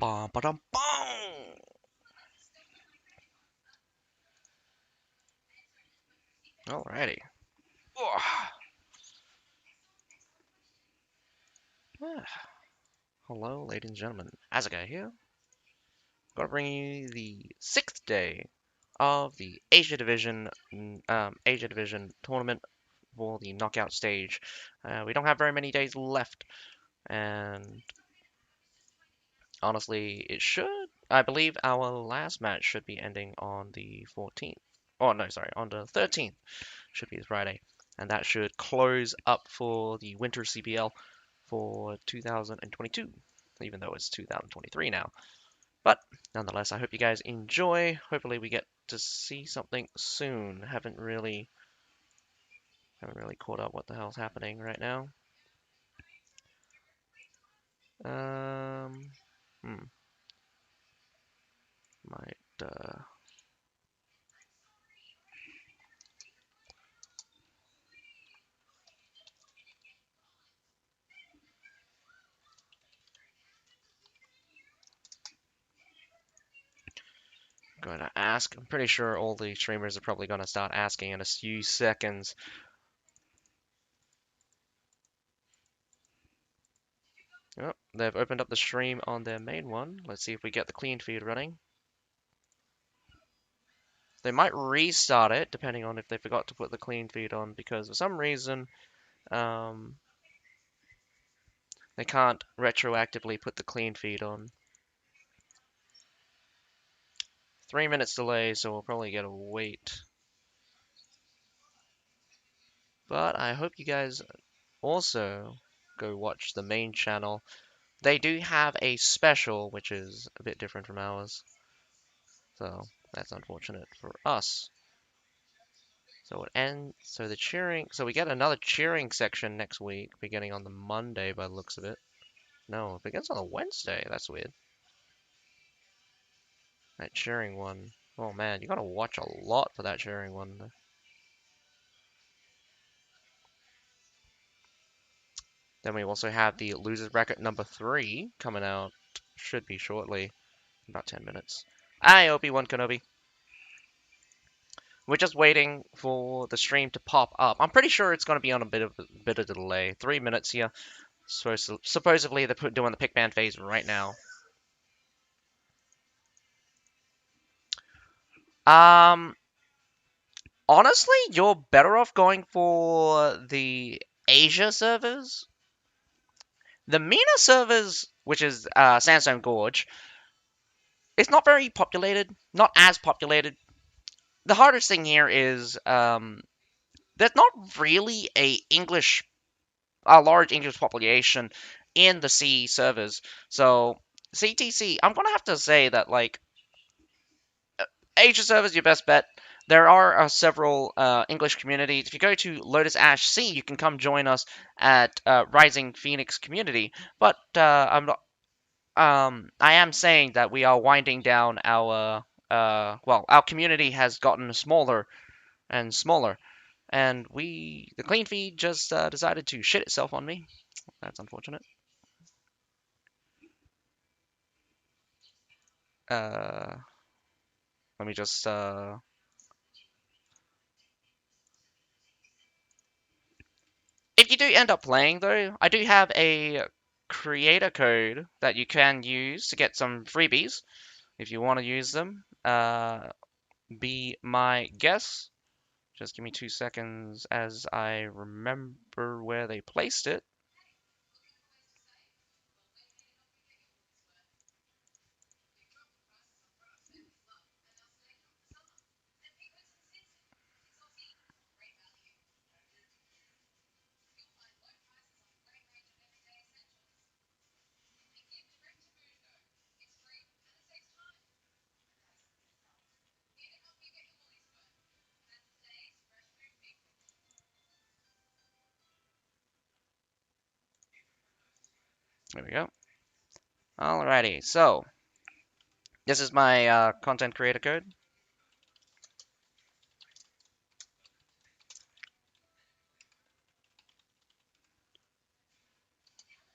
Bum, ba-dum, bum. Alrighty. Hello, ladies and gentlemen. Azuka here. Gonna bring you the sixth day of the Asia Division tournament for the knockout stage. We don't have very many days left, and honestly, it should. I believe our last match should be ending on the 14th. Oh no, sorry, on the 13th. Should be Friday, and that should close up for the Winter CBL for 2022, even though it's 2023 now. But nonetheless, I hope you guys enjoy. Hopefully, we get to see something soon. Haven't really caught up what the hell's happening right now. Um, hmm, might going to ask. I'm pretty sure all the streamers are probably going to start asking in a few seconds. Oh, they've opened up the stream on their main one. Let's see if we get the clean feed running. They might restart it depending on if they forgot to put the clean feed on, because for some reason um, they can't retroactively put the clean feed on. 3 minutes delay, so we'll probably get a wait. But I hope you guys also go watch the main channel. They do have a special, which is a bit different from ours. So that's unfortunate for us. So the cheering, so we get another cheering section next week, beginning on the Monday by the looks of it. No, it begins on a Wednesday. That's weird. That cheering one. Oh man, you gotta watch a lot for that cheering one. Then we also have the losers bracket number 3 coming out. Should be shortly. About 10 minutes. Hi, Obi-Wan Kenobi. We're just waiting for the stream to pop up. I'm pretty sure it's going to be on a bit of delay. 3 minutes here. Supposedly they're doing the pick band phase right now. Um, Honestly, you're better off going for the Asia servers. The MENA servers, which is Sandstone Gorge, it's not very populated. Not as populated. The hardest thing here is there's not really a large English population in the C servers. So CTC, I'm gonna have to say that like Asia servers your best bet. There are several English communities. If you go to Lotus Ash C, you can come join us at Rising Phoenix Community. But I'm not. I am saying that we are winding down our. Our community has gotten smaller and smaller, and the clean feed just decided to shit itself on me. That's unfortunate. Uh, Let me just. If you do end up playing, though, I do have a creator code that you can use to get some freebies if you want to use them. Be my guest. Just give me 2 seconds as I remember where they placed it. There we go. Alrighty, so this is my content creator code.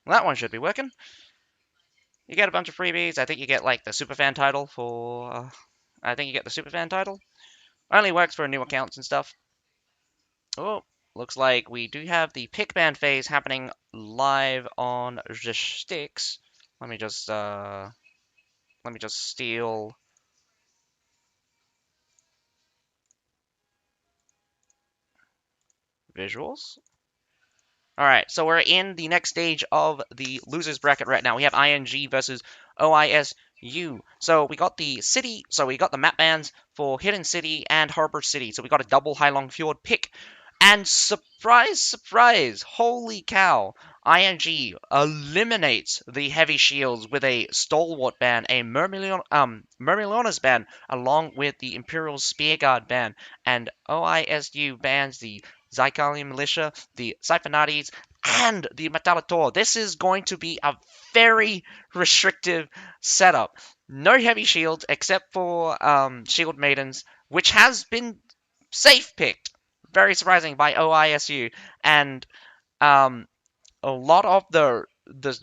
That one should be working. You get a bunch of freebies. I think you get like the superfan title for. I think you get the superfan title. Only works for new accounts and stuff. Oh, looks like we do have the pick band phase happening live on the sticks. Let me just steal visuals. All right, so we're in the next stage of the losers bracket right now. We have ING versus OISU. So we got the city, so we got the map bans for Hidden City and Harbor City. So we got a double Hailong Fjord pick. And surprise, surprise, holy cow, ING eliminates the heavy shields with a stalwart ban, a Myrmilionis ban, along with the Imperial Spearguard ban. And OISU bans the Zycalian Militia, the Siphonades, and the Metalator. This is going to be a very restrictive setup. No heavy shields except for Shield Maidens, which has been safe picked. Very surprising by OISU. And um, a lot of the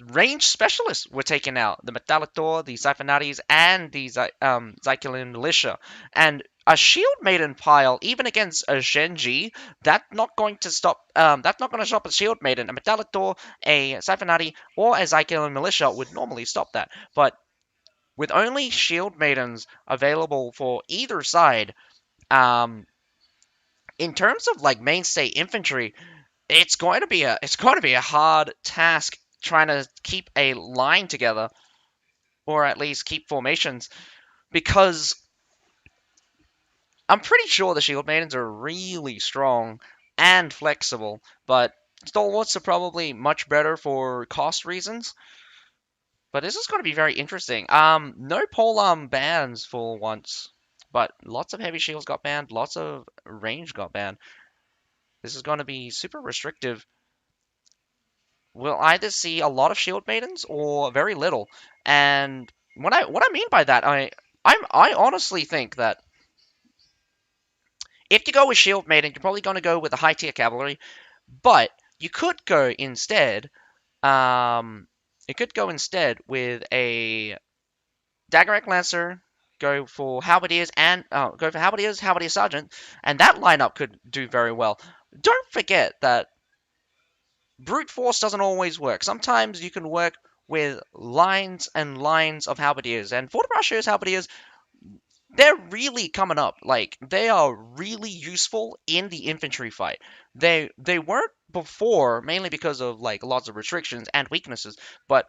range specialists were taken out. The Metalator, the Siphonades, and the Zycalian Militia. And a Shield Maiden pile, even against a Genji, that's not going to stop. That's not going to stop a Shield Maiden. A Metalator, a Siphonati, or a Zycalian Militia would normally stop that. But with only Shield Maidens available for either side, um, in terms of like mainstay infantry, it's going to be a hard task trying to keep a line together, or at least keep formations, because I'm pretty sure the Shield Maidens are really strong and flexible, but Stalwarts are probably much better for cost reasons. But this is going to be very interesting. No polearm bans for once, but lots of heavy shields got banned, lots of range got banned. This is going to be super restrictive. We'll either see a lot of shield maidens or very little. And what I mean by that, I honestly think that if you go with shield maiden, you're probably going to go with the high tier cavalry. But you could go instead. Um, you could go instead with a Daggerrack Lancer. Go for Halberdiers Sergeant, and that lineup could do very well. Don't forget that brute force doesn't always work. Sometimes you can work with lines and lines of halberdiers, and Fortibras halberdiers, they're really coming up. Like, they are really useful in the infantry fight. They weren't before, mainly because of like lots of restrictions and weaknesses, but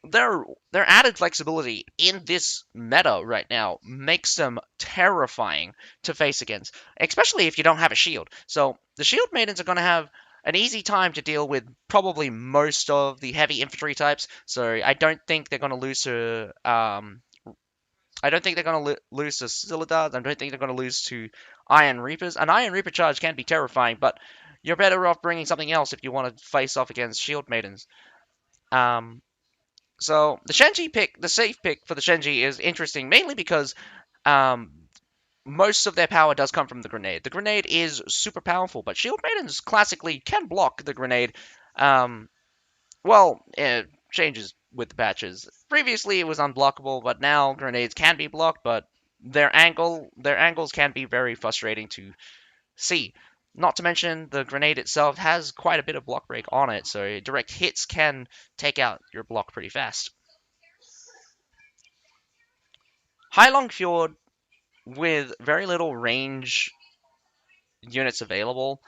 their added flexibility in this meta right now makes them terrifying to face against, especially if you don't have a shield. So the shield maidens are going to have an easy time to deal with probably most of the heavy infantry types. So I don't think they're going to lose to I don't think they're going to lose to Silidars. I don't think they're going to lose to Iron Reapers. An Iron Reaper charge can be terrifying, but you're better off bringing something else if you want to face off against shield maidens. Um, so the Shenji pick, the safe pick for the Shenji is interesting, mainly because um, most of their power does come from the grenade. The grenade is super powerful, but Shield Maidens classically can block the grenade. Um, it changes with the patches. Previously, it was unblockable, but now grenades can be blocked, but their angles can be very frustrating to see. Not to mention, the grenade itself has quite a bit of block break on it, so direct hits can take out your block pretty fast. Hailong Fjord, with very little range units available,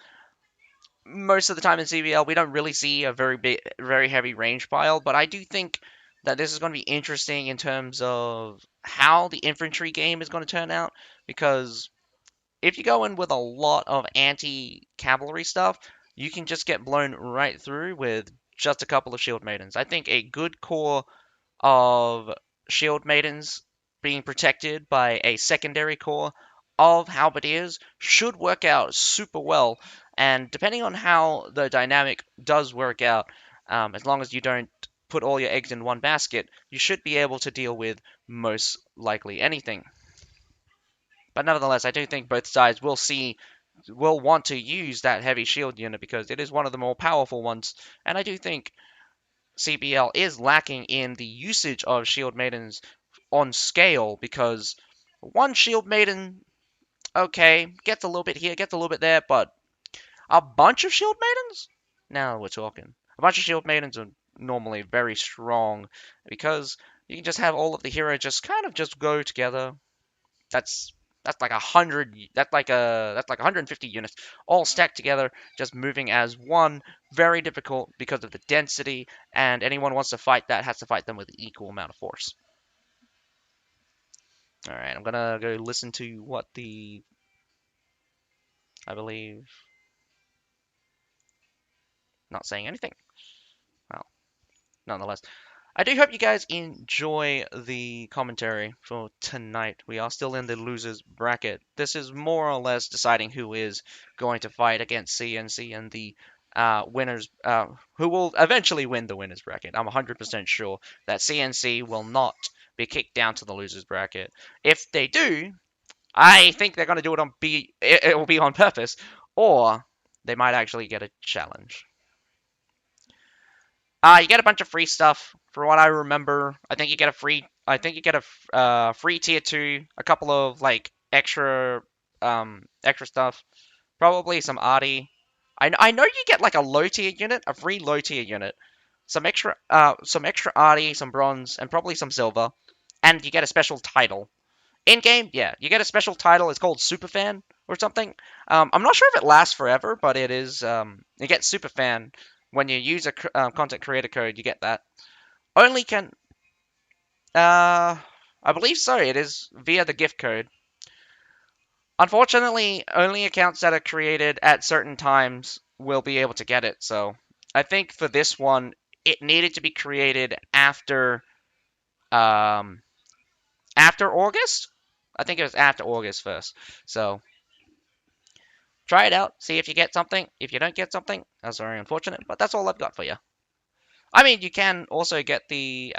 most of the time in CBL, we don't really see a very heavy range pile, but I do think that this is going to be interesting in terms of how the infantry game is going to turn out, because if you go in with a lot of anti-cavalry stuff, you can just get blown right through with just a couple of shield maidens. I think a good core of shield maidens being protected by a secondary core of halberdiers should work out super well. And depending on how the dynamic does work out, as long as you don't put all your eggs in one basket, you should be able to deal with most likely anything. But nevertheless, I do think both sides will want to use that heavy shield unit because it is one of the more powerful ones. And I do think CBL is lacking in the usage of shield maidens on scale because one shield maiden, okay, gets a little bit here, gets a little bit there, but a bunch of shield maidens? Now we're talking. A bunch of shield maidens are normally very strong because you can just have all of the heroes just kind of just go together. That's that's like 100. That's like 150 units all stacked together, just moving as one. Very difficult because of the density, and anyone wants to fight that has to fight them with equal amount of force. All right, I'm gonna go listen to what I believe, not saying anything. Well, nonetheless, I do hope you guys enjoy the commentary for tonight. We are still in the losers bracket. This is more or less deciding who is going to fight against CNC and the winners, who will eventually win the winners bracket. I'm 100% sure that CNC will not be kicked down to the losers bracket. If they do, I think they're going to do it will be on purpose, or they might actually get a challenge. You get a bunch of free stuff. For what I remember, I think you get a free. I think you get a free tier 2, a couple of like extra stuff, probably some arty. I know you get like a low tier unit, a free low tier unit, some extra arty, some bronze, and probably some silver, and you get a special title. In game, yeah, you get a special title. It's called Superfan or something. I'm not sure if it lasts forever, but it is. You get Superfan when you use a content creator code. You get that. Only can. I believe so. It is via the gift code. Unfortunately, only accounts that are created at certain times will be able to get it. So I think for this one, it needed to be created um, after August. I think it was after August first. So try it out, see if you get something. If you don't get something, that's very unfortunate, but that's all I've got for you. I mean, you can also get you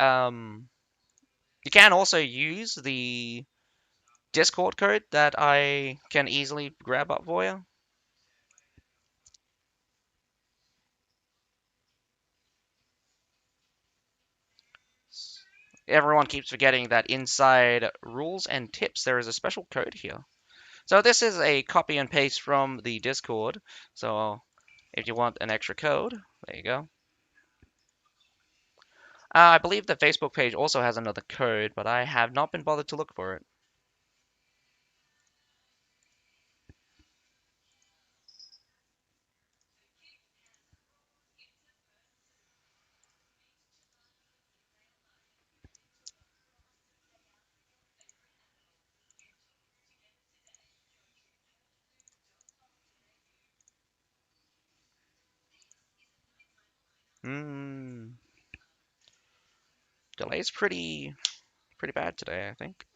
can also use the Discord code that I can easily grab up for you. Everyone keeps forgetting that inside rules and tips, there is a special code here. So this is a copy and paste from the Discord. So if you want an extra code, there you go. I believe the Facebook page also has another code, but I have not been bothered to look for it. Hmm. Delay's pretty bad today, I think.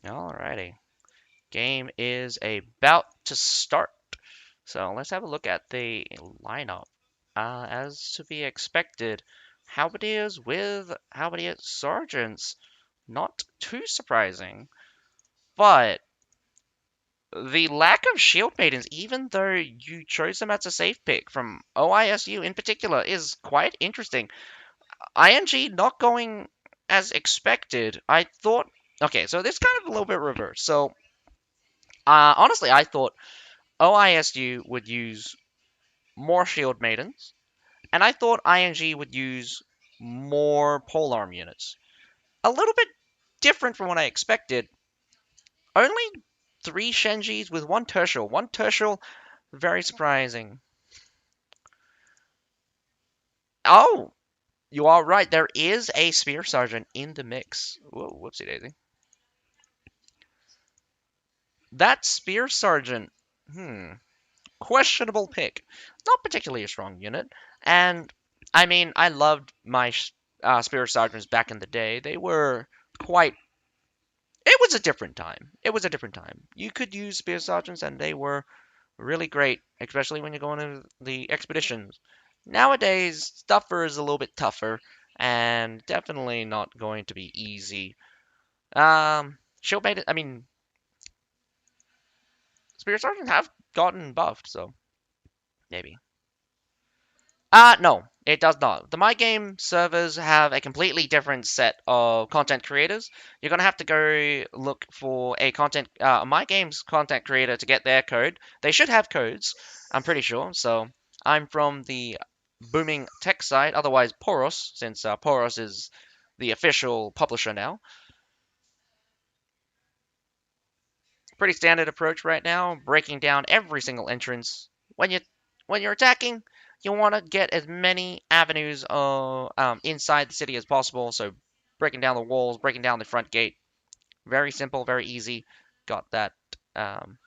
Alrighty. Game is about to start. So let's have a look at the lineup. As to be expected, Halberdiers with Halberdier Sergeants. Not too surprising. But the lack of Shield Maidens, even though you chose them as a safe pick from OISU in particular, is quite interesting. ING not going as expected. I thought. Okay, so this kind of a little bit reversed. So, honestly, I thought OISU would use more Shield Maidens, and I thought ING would use more polearm units. A little bit different from what I expected. Only 3 Shenjis with 1 Tertial. 1 Tertial, very surprising. Oh, you are right. There is a Spear Sergeant in the mix. Whoa, whoopsie daisy. That Spear Sergeant, hmm, questionable pick. Not particularly a strong unit. And I mean, I loved my Spear Sergeants back in the day. They were quite. It was a different time. It was a different time. You could use Spear Sergeants, and they were really great, especially when you're going to the expeditions. Nowadays, Stuffer is a little bit tougher, and definitely not going to be easy. Shield Maiden, I mean, Spear Sergeants have gotten buffed, so maybe. No, it does not. The My Game servers have a completely different set of content creators. You're gonna have to go look for a My Game's content creator to get their code. They should have codes, I'm pretty sure. So I'm from the booming tech side, otherwise Poros, since Poros is the official publisher now. Pretty standard approach right now, breaking down every single entrance. When you when you're attacking, you want to get as many avenues inside the city as possible. So breaking down the walls, breaking down the front gate. Very simple, very easy. Got that. Um,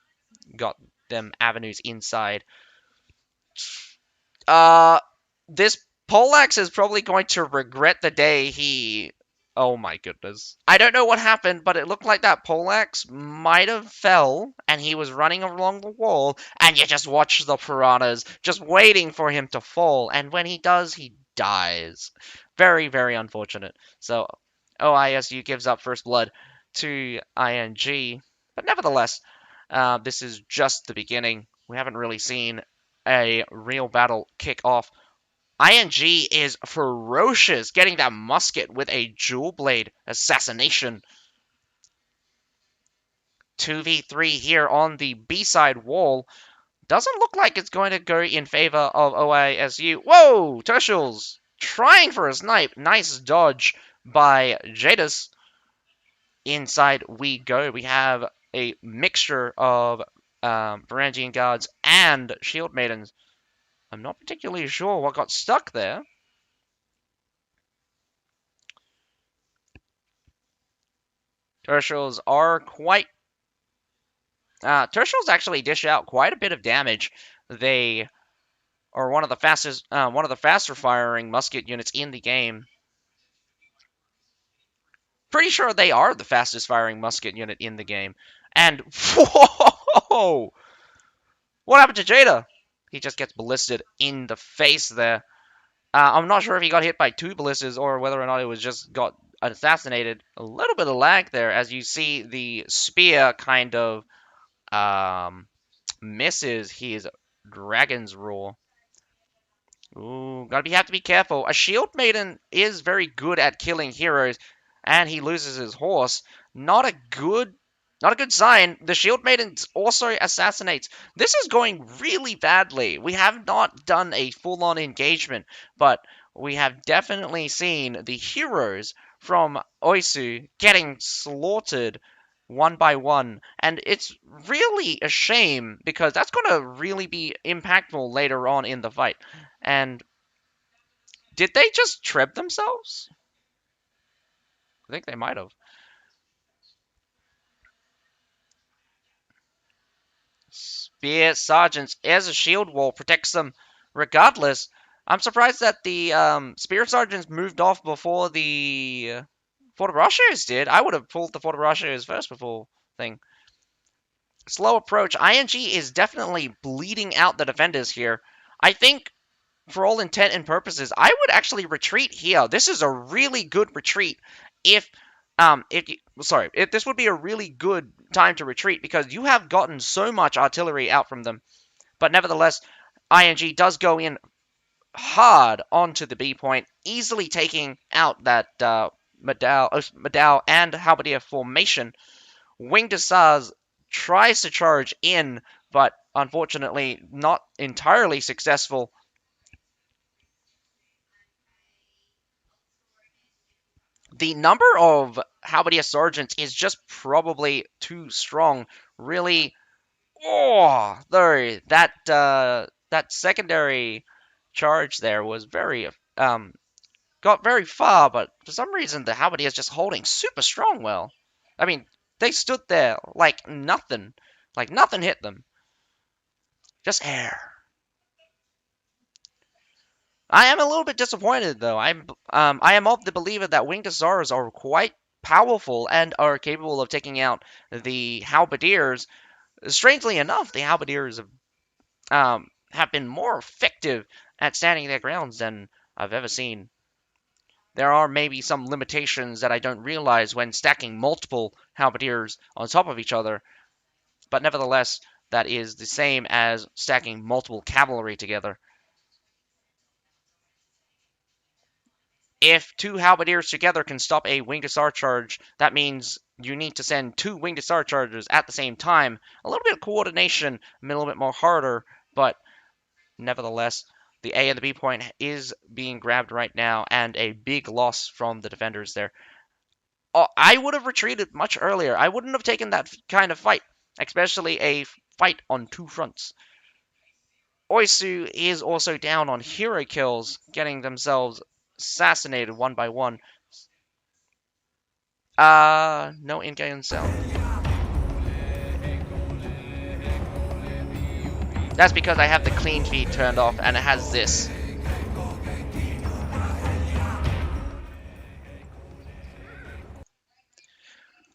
got them avenues inside. Uh, this Polax is probably going to regret the day he. Oh my goodness. I don't know what happened, but it looked like that Polax might have fell and he was running along the wall, and you just watch the piranhas just waiting for him to fall, and when he does, he dies. Very, very unfortunate. So, OISU gives up first blood to ING, but nevertheless, this is just the beginning. We haven't really seen a real battle kick off. ING is ferocious, getting that musket with a jewel blade assassination. 2v3 here on the B side wall. Doesn't look like it's going to go in favor of OISU. Whoa! Tertials trying for a snipe. Nice dodge by Jadis. Inside we go. We have a mixture of Varangian guards and shield maidens. I'm not particularly sure what got stuck there. Tertials are quite. Tertials actually dish out quite a bit of damage. They are one of the faster firing musket units in the game. Pretty sure they are the fastest firing musket unit in the game. And whoa! What happened to Jada? He just gets ballisted in the face there. I'm not sure if he got hit by two ballistas or whether or not it was just got assassinated. A little bit of lag there as you see the spear kind of misses his dragon's roar. Ooh, have to be careful. A shield maiden is very good at killing heroes, and he loses his horse. Not a good, not a good sign. The shield maiden also assassinates. This is going really badly. We have not done a full-on engagement, but we have definitely seen the heroes from Oisu getting slaughtered one by one, and it's really a shame because that's going to really be impactful later on in the fight. And did they just trip themselves? I think they might have. Spear Sergeants as a shield wall protects them regardless. I'm surprised that the Spear Sergeants moved off before the Fortarachos did. I would have pulled the Fortarachos first before thing. Slow approach. ING is definitely bleeding out the defenders here. I think for all intent and purposes, I would actually retreat here. This is a really good retreat. If this would be a really good time to retreat because you have gotten so much artillery out from them. But nevertheless, ING does go in hard onto the B point, easily taking out that Madao and Halberdier formation. Wing de Sars tries to charge in, but unfortunately not entirely successful. The number of Halberdier sergeants is just probably too strong. Really, oh, there that secondary charge there was very got very far, but for some reason the Halberdier is just holding super strong. Well, I mean they stood there like nothing. Like, nothing hit them. Just air. I am a little bit disappointed, though. I am of the believer that winged hussars are quite powerful and are capable of taking out the halberdiers. Strangely enough, the halberdiers have been more effective at standing their grounds than I've ever seen. There are maybe some limitations that I don't realize when stacking multiple halberdiers on top of each other, but nevertheless, that is the same as stacking multiple cavalry together. If two halberdiers together can stop a winged hussar charge, that means you need to send two winged hussar charges at the same time. A little bit of coordination, a little bit more harder, but nevertheless, the A and the B point is being grabbed right now, and a big loss from the defenders there. I would have retreated much earlier. I wouldn't have taken that kind of fight, especially a fight on two fronts. Oisu is also down on hero kills, getting themselves assassinated one by one. No in-game sound. That's because I have the clean feed turned off and it has this.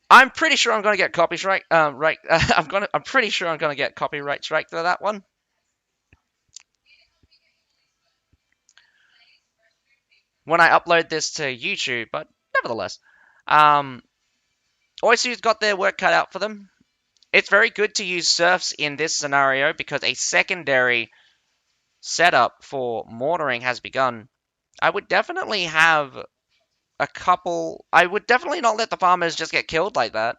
I'm pretty sure I'm gonna get copyright. Right. I'm pretty sure I'm gonna get copyright strike for that one. When I upload this to YouTube, but nevertheless, Oisu's got their work cut out for them. It's very good to use serfs in this scenario because a secondary setup for mortaring has begun. I would definitely have a couple. I would definitely not let the farmers just get killed like that.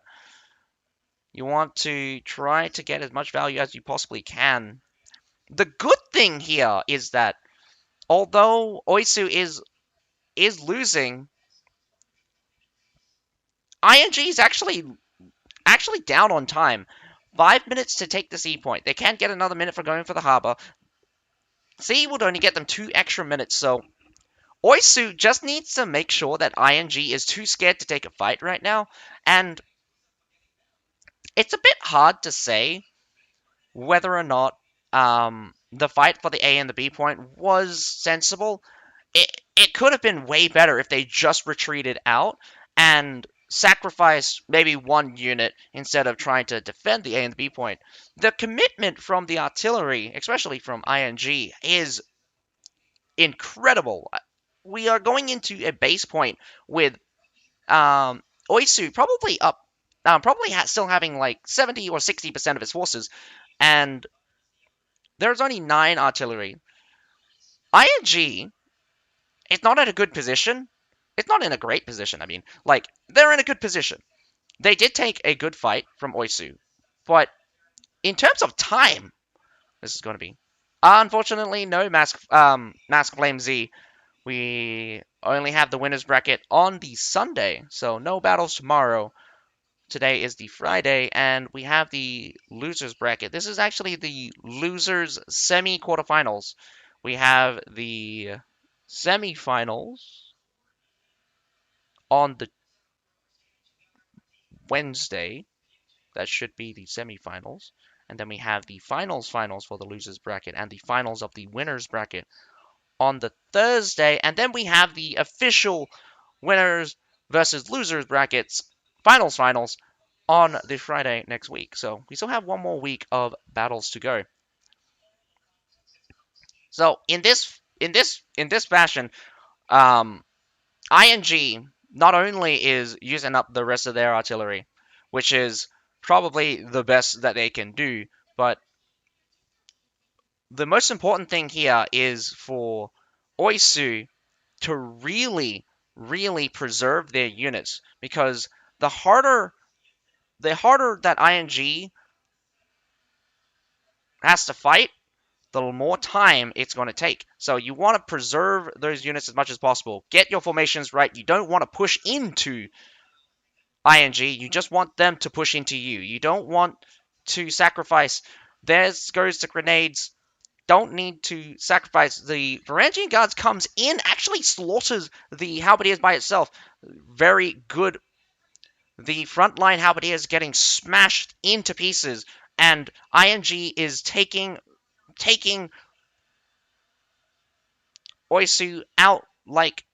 You want to try to get as much value as you possibly can. The good thing here is that although Oisu is losing, ING is actually down on time. 5 minutes to take the C point. They can't get another minute for going for the harbor. C would only get them 2 extra minutes, so Oisu just needs to make sure that ING is too scared to take a fight right now, and it's a bit hard to say whether or not the fight for the A and the B point was sensible. It could have been way better if they just retreated out and sacrificed maybe one unit instead of trying to defend the A and the B point. The commitment from the artillery, especially from ING, is incredible. We are going into a base point with Oisu probably up, still having like 70 or 60% of his forces, and there's only 9 artillery. ING is not in a good position. It's not in a great position. I mean, like, they're in a good position. They did take a good fight from Oisu, but in terms of time, this is going to be unfortunately no Mask Flame Z. We only have the winners bracket on the Sunday, so no battles tomorrow. Today is the Friday, and we have the losers bracket. This is actually the losers semi-quarterfinals. We have the semifinals on the Wednesday. That should be the semifinals. And then we have the finals for the losers bracket and the finals of the winners bracket on the Thursday. And then we have the official winners versus losers brackets finals on the Friday next week. So we still have one more week of battles to go. So in this fashion, ING not only is using up the rest of their artillery, which is probably the best that they can do, but the most important thing here is for Oisu to really, really preserve their units, because the harder that ING has to fight, the more time it's going to take. So you want to preserve those units as much as possible. Get your formations right. You don't want to push into ING. You just want them to push into you. You don't want to sacrifice. There goes the grenades. Don't need to sacrifice. The Varangian Guards comes in, actually slaughters the Halberdiers by itself. Very good. The frontline Halberdiers getting smashed into pieces, and ING is taking Oisu out like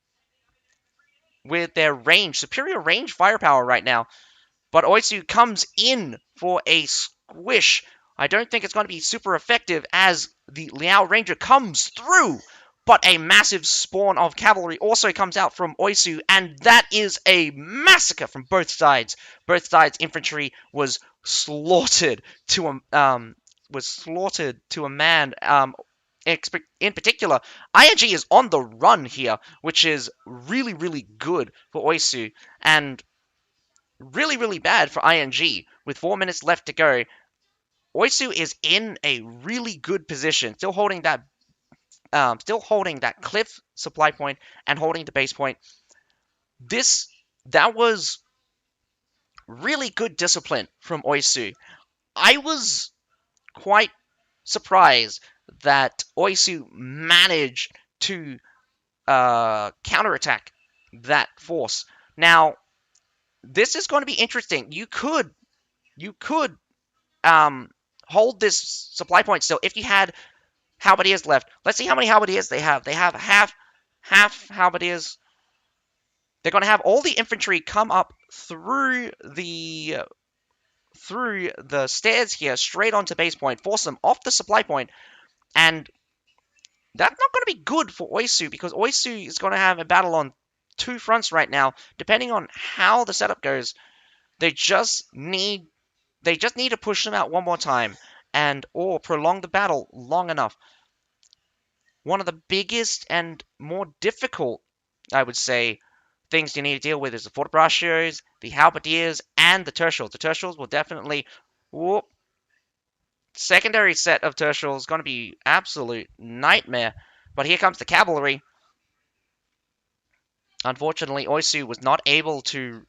with their superior range firepower right now. But Oisu comes in for a squish. I don't think it's going to be super effective as the Liao Ranger comes through. But a massive spawn of cavalry also comes out from Oisu, and that is a massacre from both sides. Both sides' infantry was slaughtered to a man. In particular, ING is on the run here, which is really, really good for Oisu, and really, really bad for ING. With 4 minutes left to go, Oisu is in a really good position, still holding that cliff supply point and holding the base point. That was really good discipline from Oisu. I was quite surprised that Oisu managed to counterattack that force. Now, this is going to be interesting. You could hold this supply point still if you had halberdiers left. Let's see how many halberdiers they have. They have half halberdiers. They're going to have all the infantry come up through the stairs here, straight onto base point, force them off the supply point, and that's not going to be good for Oisu because Oisu is going to have a battle on two fronts right now. Depending on how the setup goes, they just need to push them out one more time or prolong the battle long enough. One of the biggest and more difficult, I would say, things you need to deal with is the fortibraccios, the halberdiers, and the tertials. The tertials will definitely... Whoop, secondary set of tertials is going to be absolute nightmare. But here comes the cavalry. Unfortunately, Oisu was not able to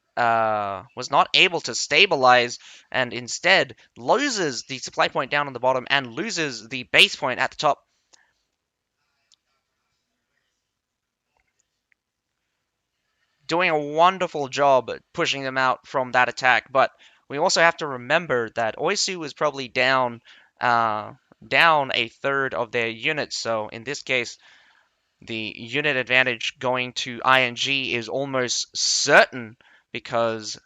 stabilize, and instead loses the supply point down on the bottom and loses the base point at the top. Doing a wonderful job pushing them out from that attack, but we also have to remember that Oisu was probably down a third of their units, so in this case, the unit advantage going to ING is almost certain because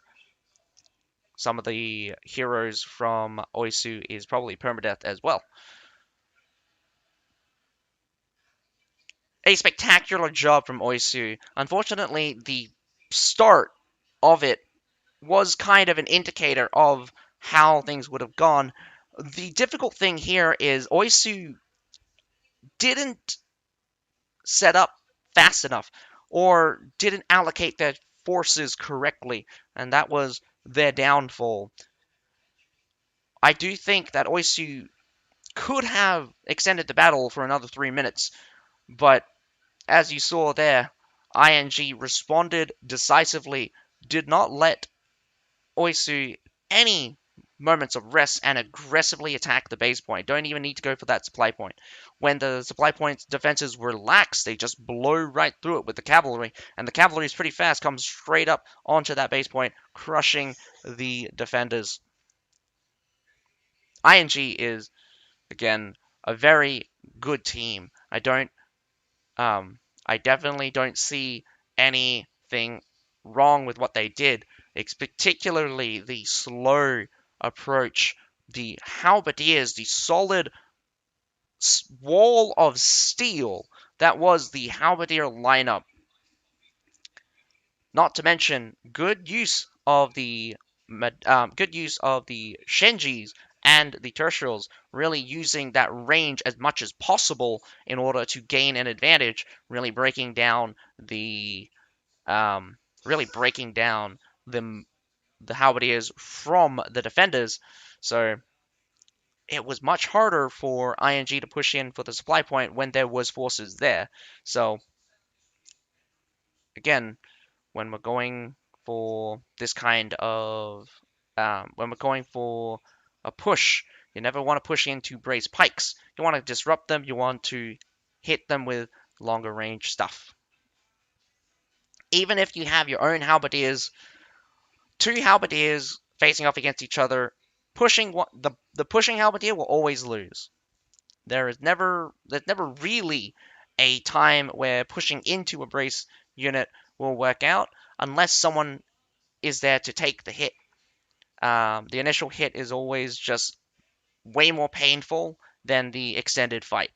some of the heroes from Oisu is probably permadeath as well. A spectacular job from Oisu. Unfortunately, the start of it was kind of an indicator of how things would have gone. The difficult thing here is Oisu didn't set up fast enough or didn't allocate their forces correctly, and that was their downfall. I do think that Oisu could have extended the battle for another 3 minutes, but as you saw there, ING responded decisively, did not let Oisu any moments of rest, and aggressively attack the base point. Don't even need to go for that supply point. When the supply point's defenses were lax, they just blow right through it with the cavalry, and the cavalry is pretty fast, comes straight up onto that base point, crushing the defenders. ING is, again, a very good team. I definitely don't see anything wrong with what they did. It's particularly the slow approach, the halberdiers, the solid wall of steel that was the halberdier lineup. Not to mention good use of the Shenjis and the tertials, really using that range as much as possible in order to gain an advantage, really breaking down the halberdiers from the defenders. So it was much harder for ING to push in for the supply point when there was forces there. So again, when we're going for this kind of when we're going for a push, you never want to push into brace pikes. You want to disrupt them. You want to hit them with longer range stuff. Even if you have your own halberdiers, two halberdiers facing off against each other the pushing halberdier will always lose. There's never really a time where pushing into a brace unit will work out unless someone is there to take the hit. The initial hit is always just way more painful than the extended fight.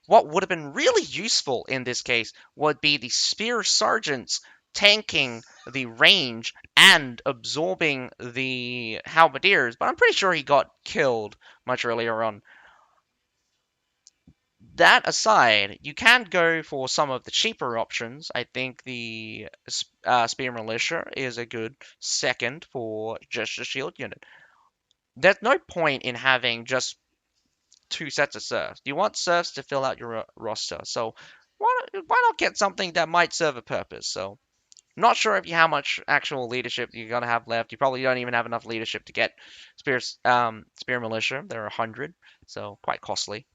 What would have been really useful in this case would be the spear sergeants tanking the range and absorbing the halberdiers, but I'm pretty sure he got killed much earlier on. That aside, you can go for some of the cheaper options. I think the Spear Militia is a good second for just a shield unit. There's no point in having just two sets of serfs. You want serfs to fill out your roster, so why not get something that might serve a purpose? So, not sure if you how much actual leadership you're gonna have left. You probably don't even have enough leadership to get Spear Militia. There are 100, so quite costly.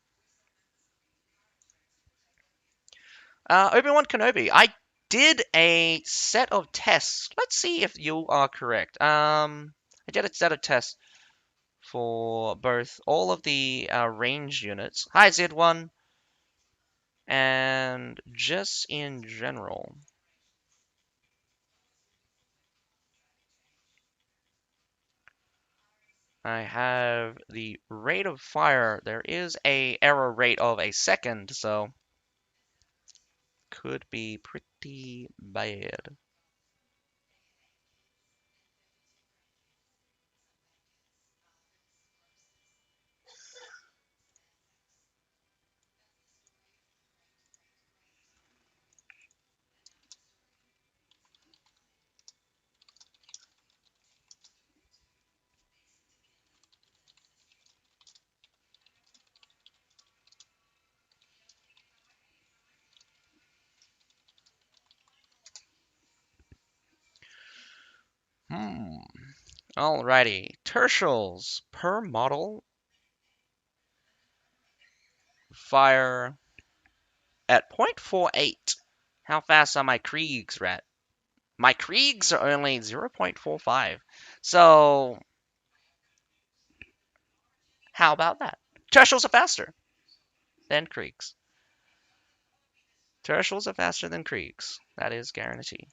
Obi-Wan Kenobi. I did a set of tests. Let's see if you are correct. I did a set of tests for both all of the range units. Hi, Z1. And just in general. I have the rate of fire. There is a error rate of a second, so could be pretty bad. Hmm. Alrighty. Tertials per model fire at 0.48. How fast are my Kriegs, Rat? My Kriegs are only 0.45. So, how about that? Tertials are faster than Kriegs. Tertials are faster than Kriegs. That is guaranteed.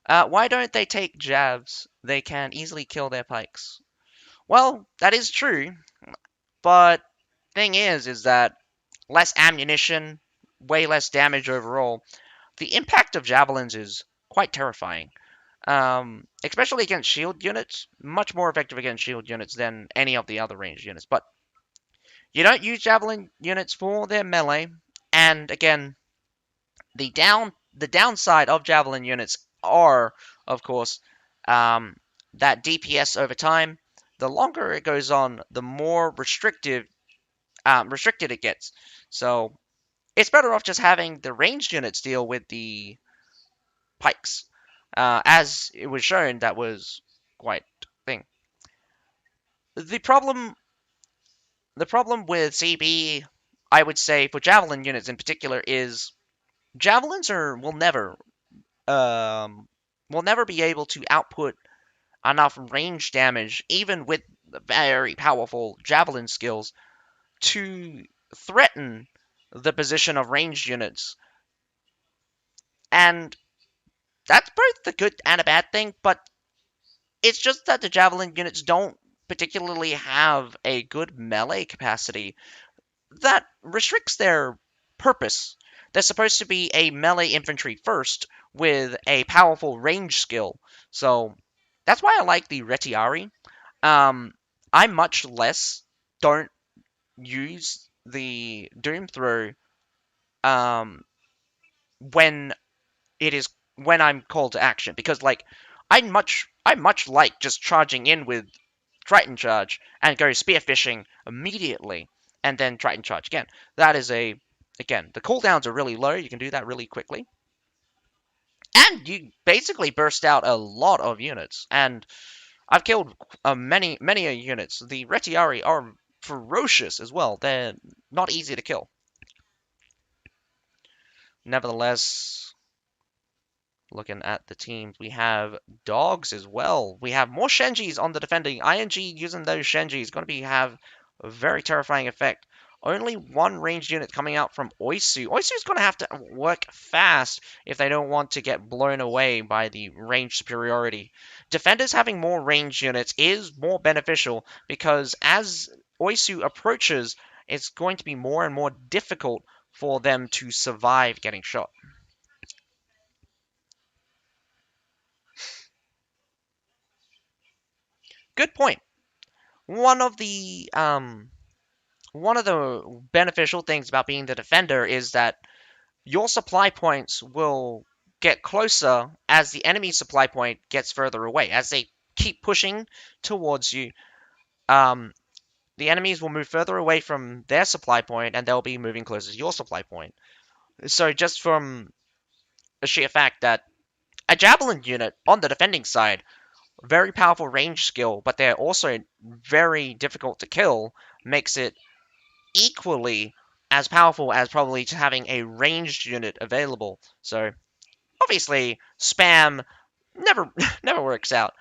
Why don't they take jabs? They can easily kill their pikes. Well, that is true, but thing is that less ammunition, way less damage overall. The impact of javelins is quite terrifying. Especially against shield units, much more effective against shield units than any of the other ranged units. But you don't use javelin units for their melee, and again, the downside of javelin units are, of course, um, that DPS over time. The longer it goes on, the more restricted it gets. So it's better off just having the ranged units deal with the pikes. As it was shown, that was quite a thing. The problem, the problem with CB, I would say for javelin units in particular, is javelins are will never be able to output enough range damage, even with very powerful javelin skills, to threaten the position of ranged units. And that's both a good and a bad thing, but it's just that the javelin units don't particularly have a good melee capacity that restricts their purpose. They're supposed to be a melee infantry first with a powerful range skill. So that's why I like the Retiari. I much less don't use the Doom Throw um, when it is when I'm called to action because I much like just charging in with Triton Charge and go spearfishing immediately and then Triton Charge again. That is again, the cooldowns are really low. You can do that really quickly. And you basically burst out a lot of units. And I've killed many units. The Retiari are ferocious as well. They're not easy to kill. Nevertheless, Looking at the teams, we have dogs as well. We have more Shenjis on the defending. ING using those Shenjis is going to have a very terrifying effect. Only one ranged unit coming out from Oisu. Oisu's going to have to work fast if they don't want to get blown away by the range superiority. Defenders having more ranged units is more beneficial because as Oisu approaches, it's going to be more and more difficult for them to survive getting shot. Good point. One of the beneficial things about being the defender is that your supply points will get closer as the enemy supply point gets further away. As they keep pushing towards you, um, the enemies will move further away from their supply point, and they'll be moving closer to your supply point. So just from a sheer fact that a javelin unit on the defending side, very powerful range skill, but they're also very difficult to kill, makes it equally as powerful as probably just having a ranged unit available. So obviously, spam never never works out.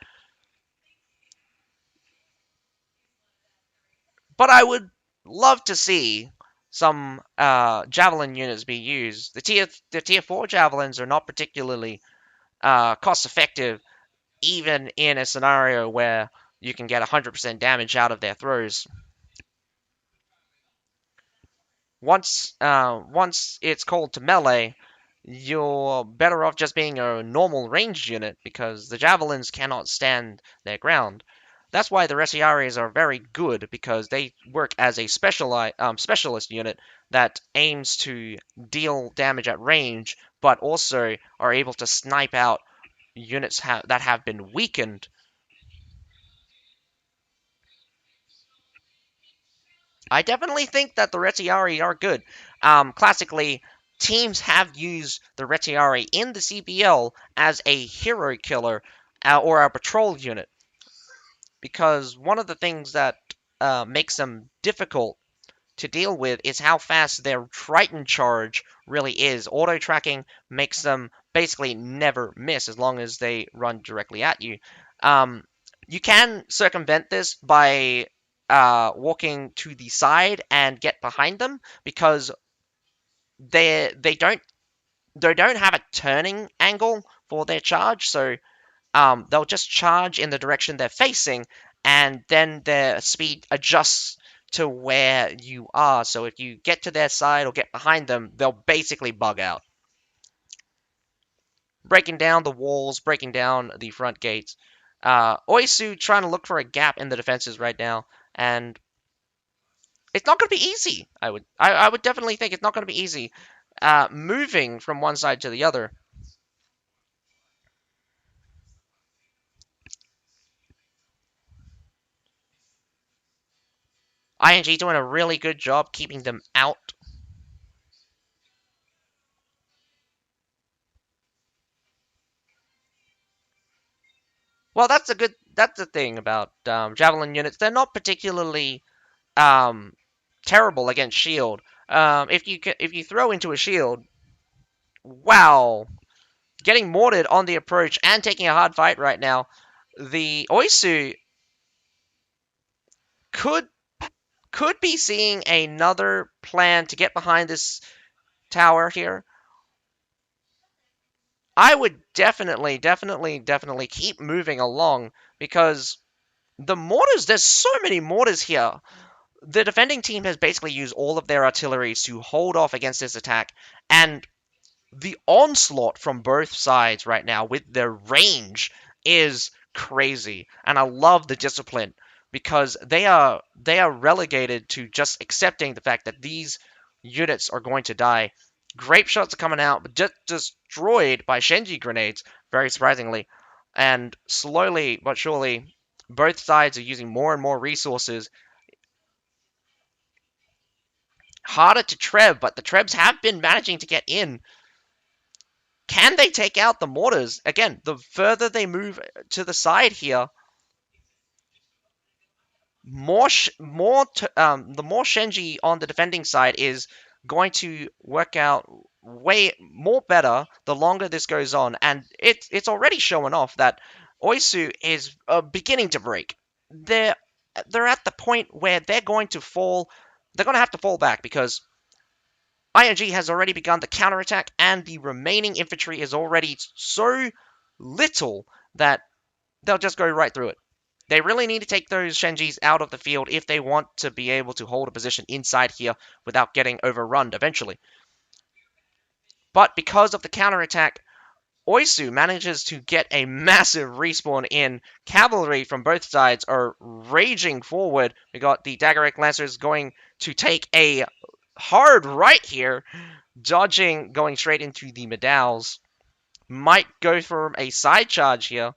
But I would love to see some javelin units be used. The tier 4 javelins are not particularly cost effective, even in a scenario where you can get 100% damage out of their throws. Once it's called to melee, you're better off just being a normal ranged unit because the javelins cannot stand their ground. That's why the Retiaries are very good because they work as a specialist unit that aims to deal damage at range, but also are able to snipe out units that have been weakened. I definitely think that the Retiari are good. Classically, teams have used the Retiari in the CBL as a hero killer or a patrol unit because one of the things that makes them difficult to deal with is how fast their Triton charge really is. Auto tracking makes them basically never miss as long as they run directly at you. Um, you can circumvent this by walking to the side and get behind them because they don't have a turning angle for their charge, so they'll just charge in the direction they're facing, and then their speed adjusts to where you are. So if you get to their side or get behind them, they'll basically bug out. Breaking down the walls, breaking down the front gates. Oisu trying to look for a gap in the defenses right now, and it's not going to be easy. I would definitely think it's not going to be easy. Moving from one side to the other. ING doing a really good job keeping them out. Well, that's the thing about javelin units. They're not particularly um, terrible against shield. If you throw into a shield, wow, getting mortared on the approach and taking a hard fight right now. The Oisu could could be seeing another plan to get behind this tower here. I would definitely keep moving along because the mortars, there's so many mortars here. The defending team has basically used all of their artillery to hold off against this attack, and the onslaught from both sides right now with their range is crazy. And I love the discipline because they are relegated to just accepting the fact that these units are going to die. Grape shots are coming out, but just destroyed by Shenji grenades, very surprisingly. And slowly but surely, both sides are using more and more resources. Harder to treb, but the trebs have been managing to get in. Can they take out the mortars? Again, the further they move to the side here, the more Shenji on the defending side is going to work out way more better the longer this goes on, and it's already showing off that Oisu is beginning to break. They're they're at the point where they're going to fall. They're going to have to fall back because ING has already begun the counterattack, and the remaining infantry is already so little that they'll just go right through it. They really need to take those Shenjis out of the field if they want to be able to hold a position inside here without getting overrun eventually. But because of the counterattack, Oisu manages to get a massive respawn in. Cavalry from both sides are raging forward. We got the Daggeric Lancers going to take a hard right here, dodging, going straight into the Medals. Might go for a side charge here.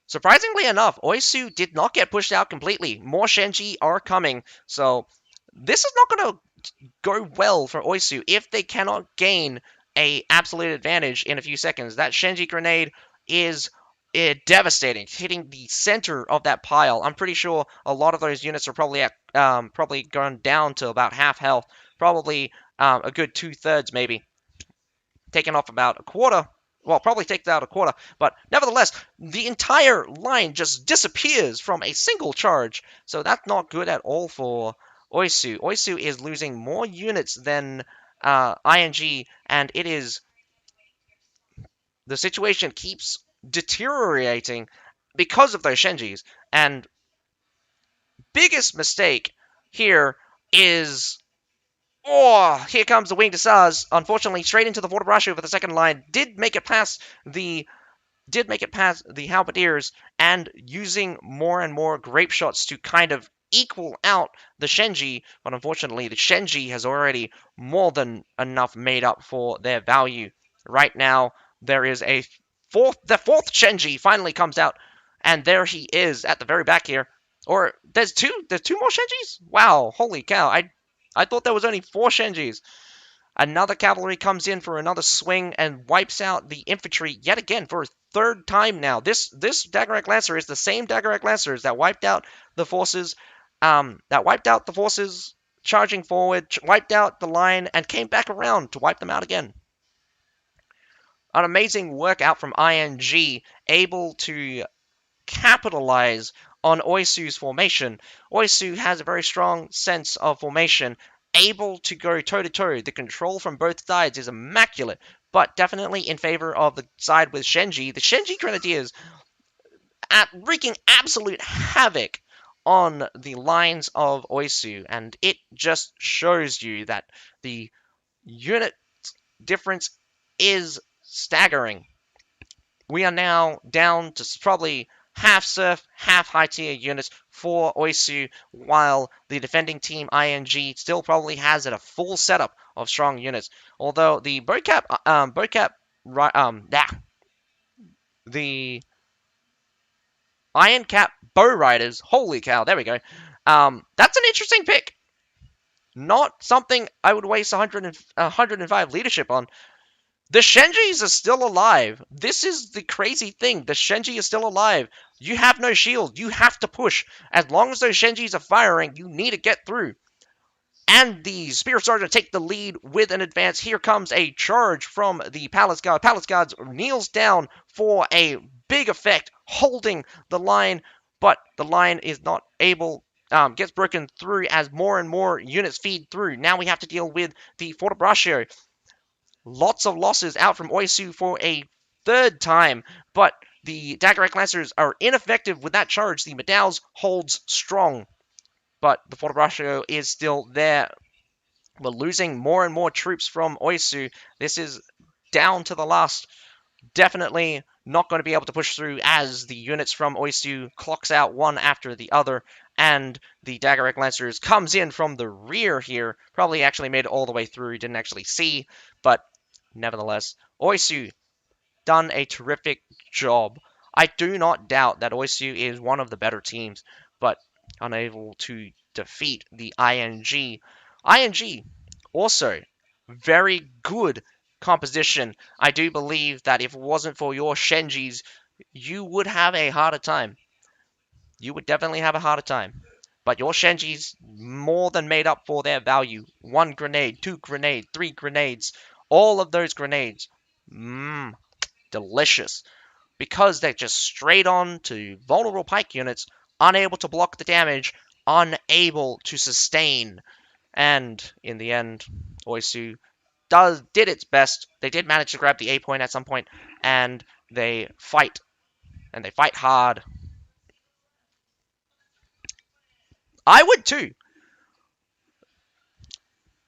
Surprisingly enough, Oisu did not get pushed out completely. More Shenji are coming, so this is not going to go well for Oisu if they cannot gain a absolute advantage in a few seconds. That Shenji grenade is devastating, hitting the center of that pile. I'm pretty sure a lot of those units are probably at probably gone down to about half health, probably a good 2/3 maybe, taking off about a quarter. Well, probably takes out a quarter, but nevertheless, the entire line just disappears from a single charge. So that's not good at all for Oisu. Oisu is losing more units than ING, and it is the situation keeps deteriorating because of those Shenjis. And biggest mistake here is, oh, here comes the Winged Hussars. Unfortunately, straight into the Forte for the second line. Did make it past the Halberdiers, and using more and more grape shots to kind of equal out the Shenji, but unfortunately the Shenji has already more than enough made up for their value. Right now, there is the fourth Shenji finally comes out, and there he is at the very back here. Or there's two more Shenjis? Wow, holy cow. I thought there was only 4 Shenjis. Another cavalry comes in for another swing and wipes out the infantry yet again for a third time now. This Daggerac Lancer is the same Daggerac Lancers that wiped out the forces, charging forward, wiped out the line, and came back around to wipe them out again. An amazing workout from ING, able to capitalize on Oisu's formation. Oisu has a very strong sense of formation, able to go toe-to-toe. The control from both sides is immaculate, but definitely in favor of the side with Shenji. The Shenji Grenadiers wreaking absolute havoc on the lines of Oisu, and it just shows you that the unit difference is staggering. We are now down to probably half surf, half high tier units for Oisu, while the defending team ING still probably has a full setup of strong units. Although the the Iron Cap Bow Riders, holy cow, there we go. That's an interesting pick. Not something I would waste 105 leadership on. The Shenjis are still alive. This is the crazy thing. The Shenji is still alive. You have no shield. You have to push. As long as those Shenjis are firing, you need to get through. And the Spear Sergeant take the lead with an advance. Here comes a charge from the Palace Guard. Palace Guards kneels down for a big effect, holding the line, but the line is not able, gets broken through as more and more units feed through. Now we have to deal with the Forte. Lots of losses out from Oisu for a third time, but the Daggerac Lancers are ineffective with that charge. The Medals holds strong, but the Forte is still there. We're losing more and more troops from Oisu. This is down to the last. Definitely not going to be able to push through as the units from Oisu clocks out one after the other, and the Daggerac Lancers comes in from the rear here. Probably actually made it all the way through, didn't actually see, but nevertheless, Oisu done a terrific job. I do not doubt that Oisu is one of the better teams, but unable to defeat the ING. ING also very good composition. I do believe that if it wasn't for your Shenjis, you would have a harder time. You would definitely have a harder time. but your Shenji's more than made up for their value. 1 grenade, 2 grenade, 3 grenades, all of those grenades. Mmm, delicious. Because they're just straight on to vulnerable pike units, unable to block the damage, unable to sustain. And in the end, Oisu did its best. They did manage to grab the A point at some point, and they fight. And they fight hard. I would too.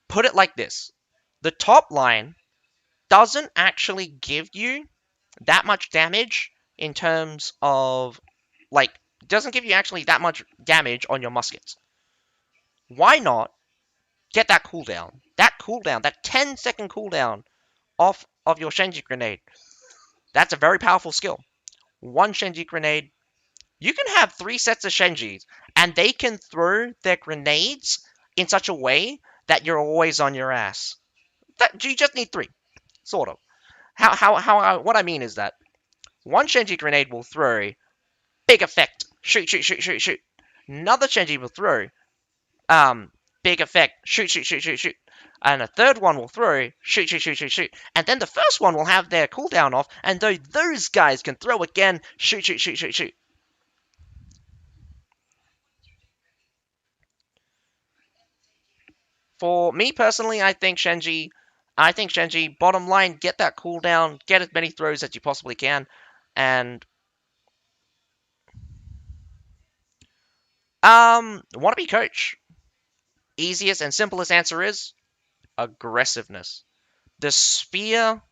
Put it like this. The top line doesn't actually give you that much damage in terms of, like, doesn't give you actually that much damage on your muskets. Why not get that cooldown? That cooldown, that 10-second cooldown off of your Shenji grenade. That's a very powerful skill. 1 Shenji grenade. You can have 3 sets of Shenjis, and they can throw their grenades in such a way that you're always on your ass. You just need 3, sort of. What I mean is that 1 Shenji grenade will throw big effect. Shoot, shoot, shoot, shoot, shoot. Another Shenji will throw big effect. Shoot, shoot, shoot, shoot, shoot. And a third one will throw shoot, shoot, shoot, shoot, shoot. And then the first one will have their cooldown off, and those guys can throw again. Shoot, shoot, shoot, shoot, shoot. For me personally, I think Shenji, bottom line, get that cooldown, get as many throws as you possibly can, and wannabe coach. Easiest and simplest answer is aggressiveness. The spear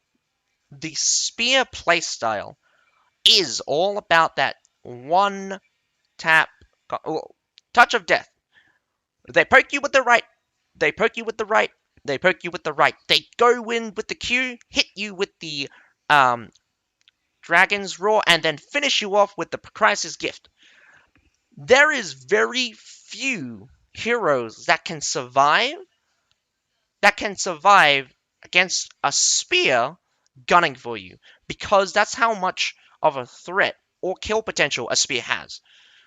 playstyle is all about that one tap touch of death. They poke you with the right. They poke you with the right. They poke you with the right. They go in with the Q, hit you with the Dragon's Roar, and then finish you off with the Crisis Gift. There is very few heroes that can survive against a spear gunning for you, because that's how much of a threat or kill potential a spear has.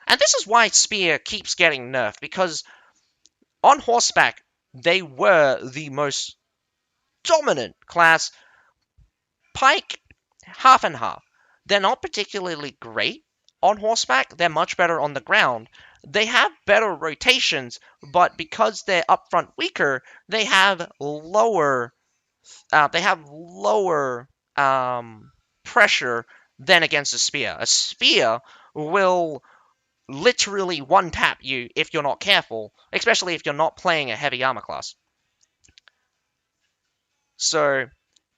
And this is why spear keeps getting nerfed, because on horseback, they were the most dominant class. Pike, half and half. They're not particularly great on horseback. They're much better on the ground. They have better rotations, but because they're upfront weaker, they have lower pressure than against a spear. A spear will literally one-tap you if you're not careful, especially if you're not playing a heavy armor class. So,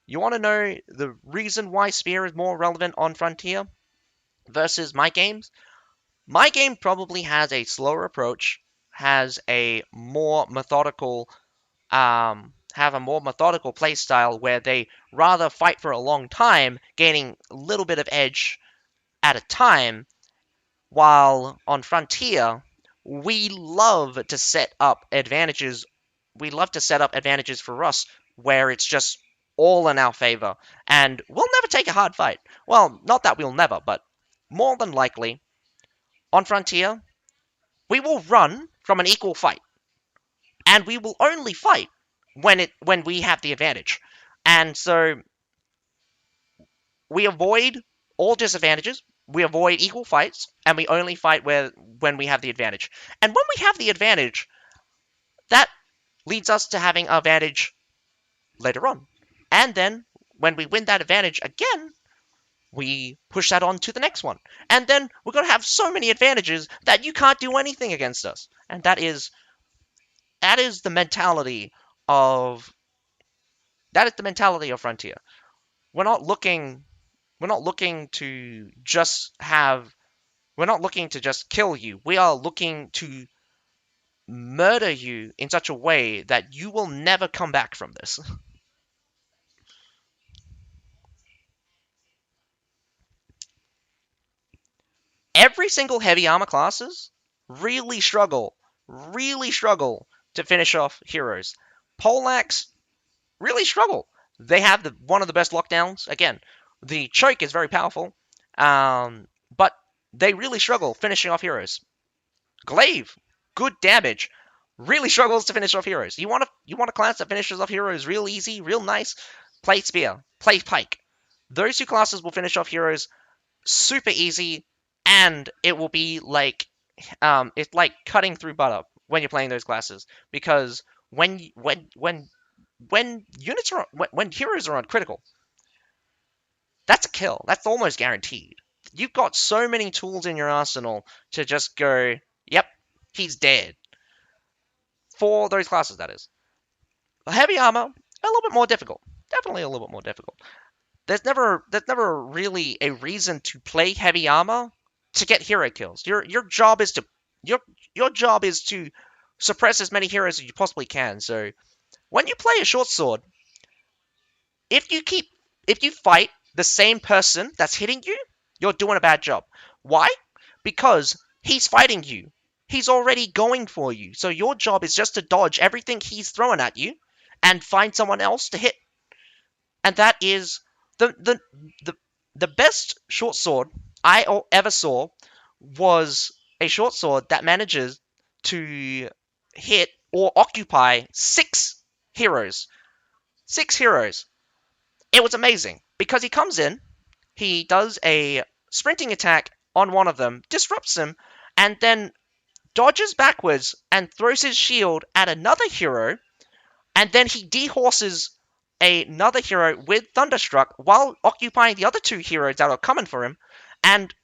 you want to know the reason why spear is more relevant on Frontier versus my games? My game probably has a slower approach, has a more methodical play style where they rather fight for a long time, gaining a little bit of edge at a time, while on Frontier, we love to set up advantages. We love to set up advantages for us where it's just all in our favor, and we'll never take a hard fight. Well, not that we'll never, but more than likely, on Frontier, we will run from an equal fight, and we will only fight when we have the advantage. And so we avoid all disadvantages, we avoid equal fights, and we only fight when we have the advantage. And when we have the advantage, that leads us to having an advantage later on. And then, when we win that advantage again, we push that on to the next one. And then we're going to have so many advantages that you can't do anything against us. And that is the mentality of Frontier. We're not looking to just kill you. We are looking to murder you in such a way that you will never come back from this. Every single heavy armor classes really struggle to finish off heroes. Poleaxe really struggle. They have one of the best lockdowns. Again, the choke is very powerful, but they really struggle finishing off heroes. Glaive, good damage really struggles to finish off heroes. You want a class that finishes off heroes real easy, real nice. Play spear, play pike. Those two classes will finish off heroes super easy, and it will be like it's like cutting through butter when you're playing those classes because when units are when heroes are on critical, that's a kill. That's almost guaranteed. You've got so many tools in your arsenal to just go, yep, he's dead. For those classes, that is. Heavy armor, a little bit more difficult. Definitely a little bit more difficult. There's never really a reason to play heavy armor to get hero kills. Your job is to your your job is to suppress as many heroes as you possibly can. So when you play a short sword, if you keep if you fight the same person that's hitting you, you're doing a bad job. Why? Because he's fighting you. He's already going for you. So your job is just to dodge everything he's throwing at you and find someone else to hit. And that is the the the, the best short sword I ever saw was a short sword that manages to hit or occupy heroes. Six heroes. It was amazing because he comes in, he does a sprinting attack on one of them, disrupts him, and then dodges backwards and throws his shield at another hero, and then he dehorses another hero with Thunderstruck while occupying the other two heroes that are coming for him, and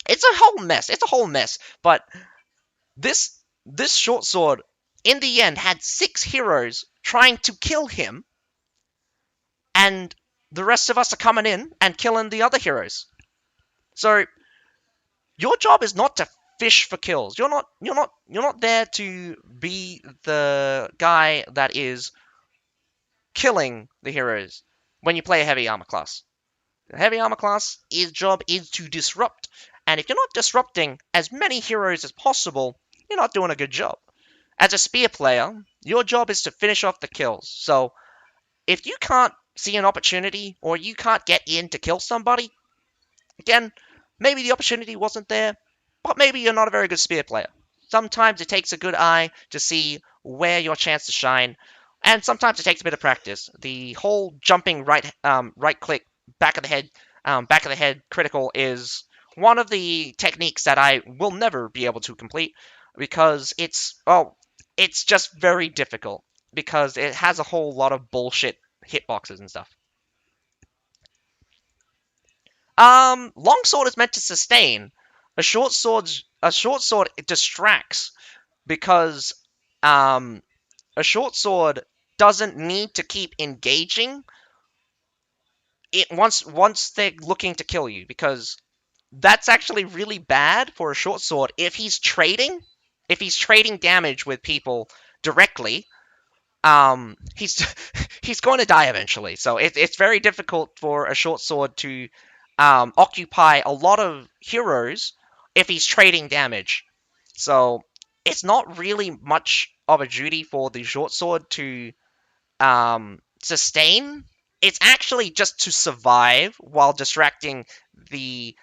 it's a whole mess. It's a whole mess. But this short sword, in the end, had six heroes trying to kill him, and the rest of us are coming in and killing the other heroes. So your job is not to fish for kills. You're not there to be the guy that is killing the heroes when you play a heavy armor class. The heavy armor class, his job is to disrupt. And if you're not disrupting as many heroes as possible, you're not doing a good job. As a spear player, your job is to finish off the kills. So if you can't see an opportunity or you can't get in to kill somebody, again, maybe the opportunity wasn't there, but maybe you're not a very good spear player. Sometimes it takes a good eye to see where your chance to shine, and sometimes it takes a bit of practice. The whole jumping right click, back of the head critical is one of the techniques that I will never be able to complete because it's just very difficult because it has a whole lot of bullshit hitboxes and stuff. Longsword is meant to sustain. A short sword it distracts because a short sword doesn't need to keep engaging it once they're looking to kill you because that's actually really bad for a short sword if he's trading damage with people directly. He's he's going to die eventually. So it's very difficult for a short sword to occupy a lot of heroes if he's trading damage. So it's not really much of a duty for the short sword to sustain. It's actually just to survive while distracting the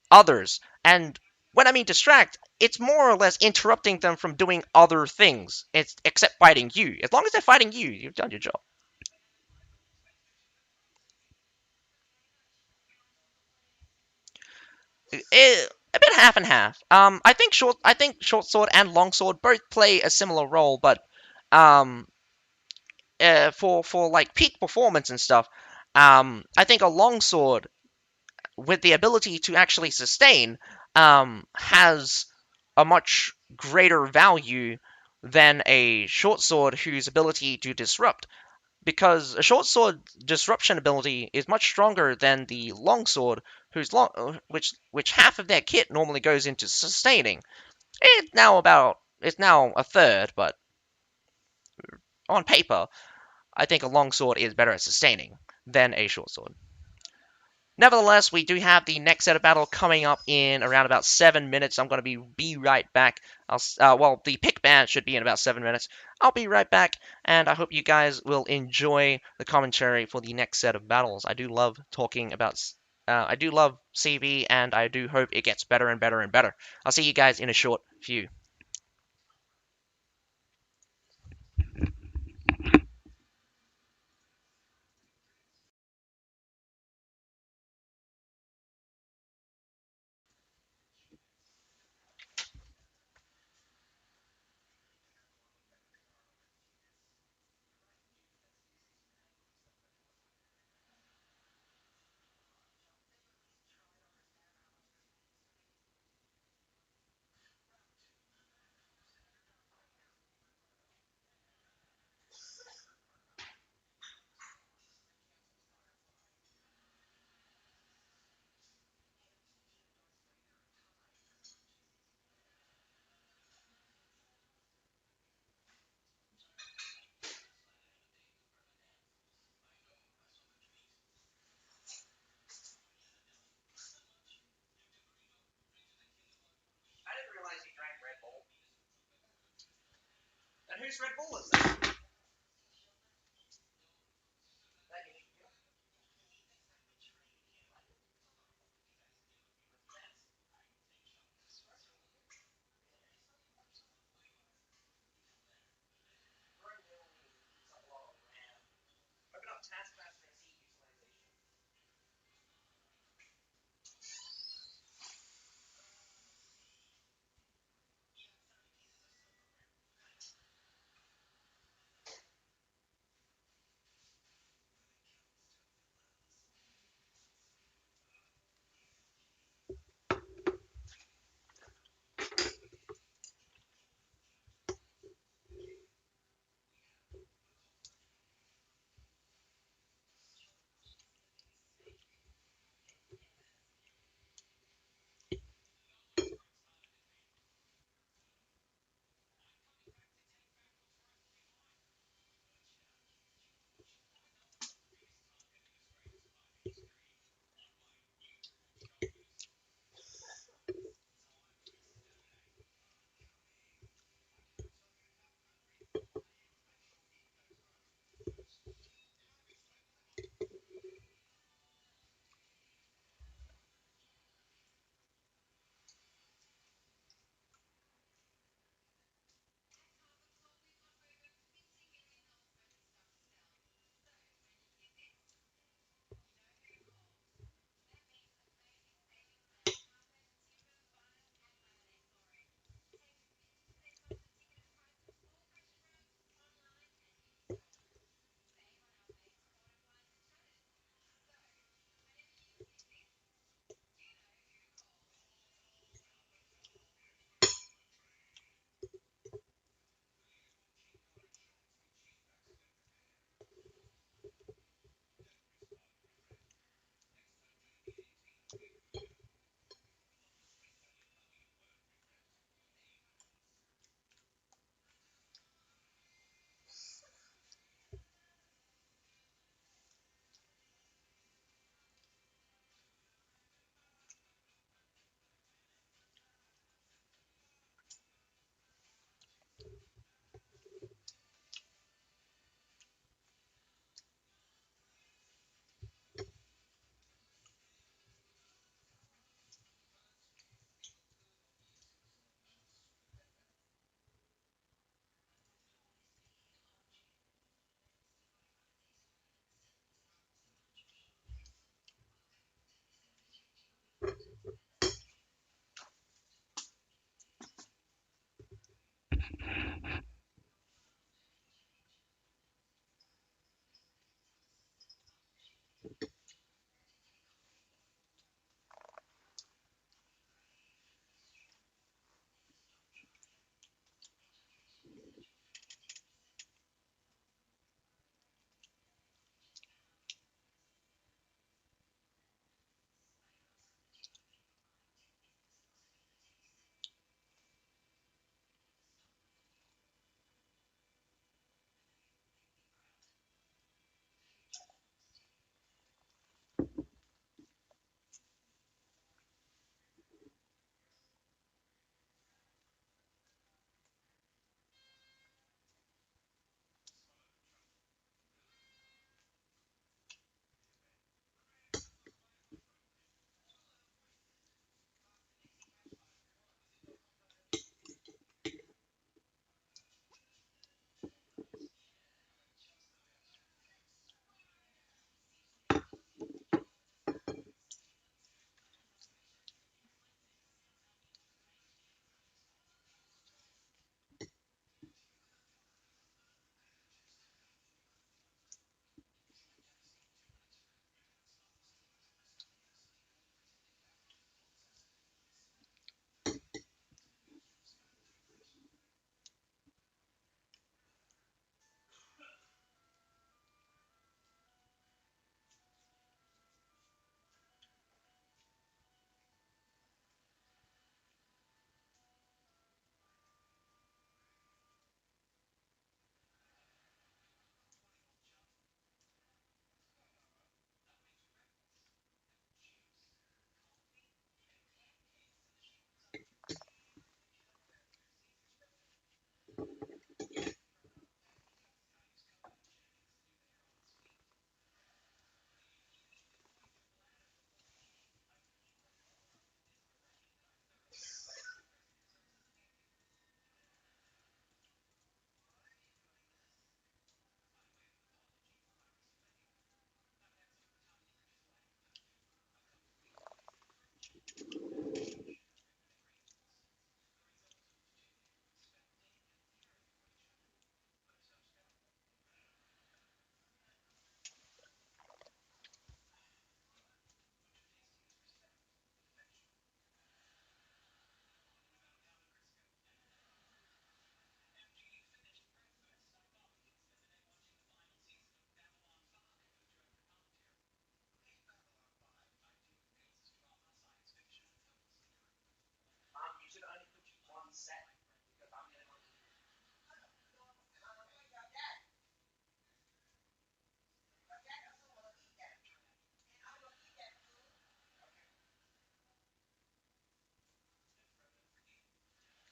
others. And when I mean distract, it's more or less interrupting them from doing other things. It's except fighting you. As long as they're fighting you, you've done your job. A bit half and half. I think short sword and long sword both play a similar role, but um, for like peak performance and stuff, I think a long sword with the ability to actually sustain has a much greater value than a short sword whose ability to disrupt. Because a short sword disruption ability is much stronger than the long sword, which half of their kit normally goes into sustaining. It's now a third, but on paper, I think a long sword is better at sustaining than a short sword. Nevertheless, we do have the next set of battle coming up in around about 7 minutes. I'm going to be right back. Well, the pick ban should be in about 7 minutes. I'll be right back, and I hope you guys will enjoy the commentary for the next set of battles. I do love talking about. I do love CV, and I do hope it gets better and better and better. I'll see you guys in a short few.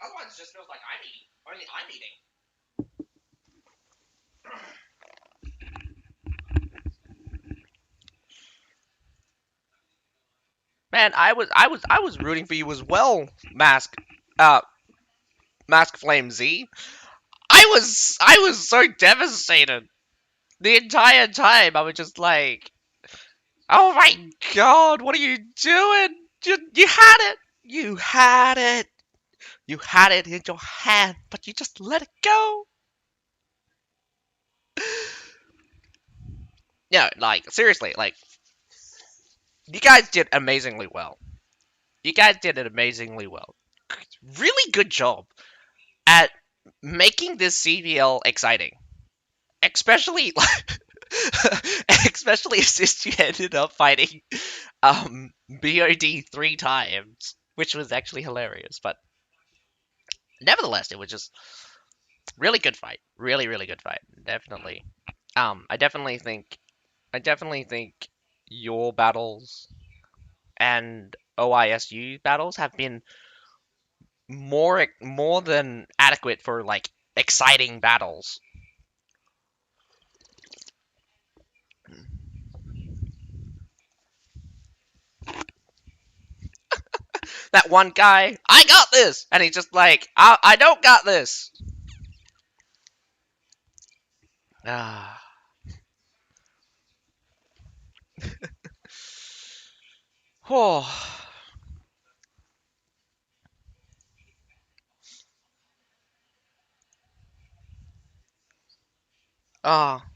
Otherwise, it just feels like I'm eating. Only I'm eating. Man, I was rooting for you as well, uh, Mask Flame Z. I was so devastated the entire time. I was just like, oh my god, what are you doing? You had it, you had it, you had it in your hand, but you just let it go. Yeah, like seriously, like you guys did amazingly well. You guys did it amazingly well. Really good job at making this CBL exciting, especially especially since you ended up fighting BOD 3 times, which was actually hilarious. But nevertheless, it was just really good fight, really good fight. Definitely, I definitely think your battles and OISU battles have been more than adequate for like exciting battles. That one guy, I got this, and he's just like, I don't got this. Ah, oh,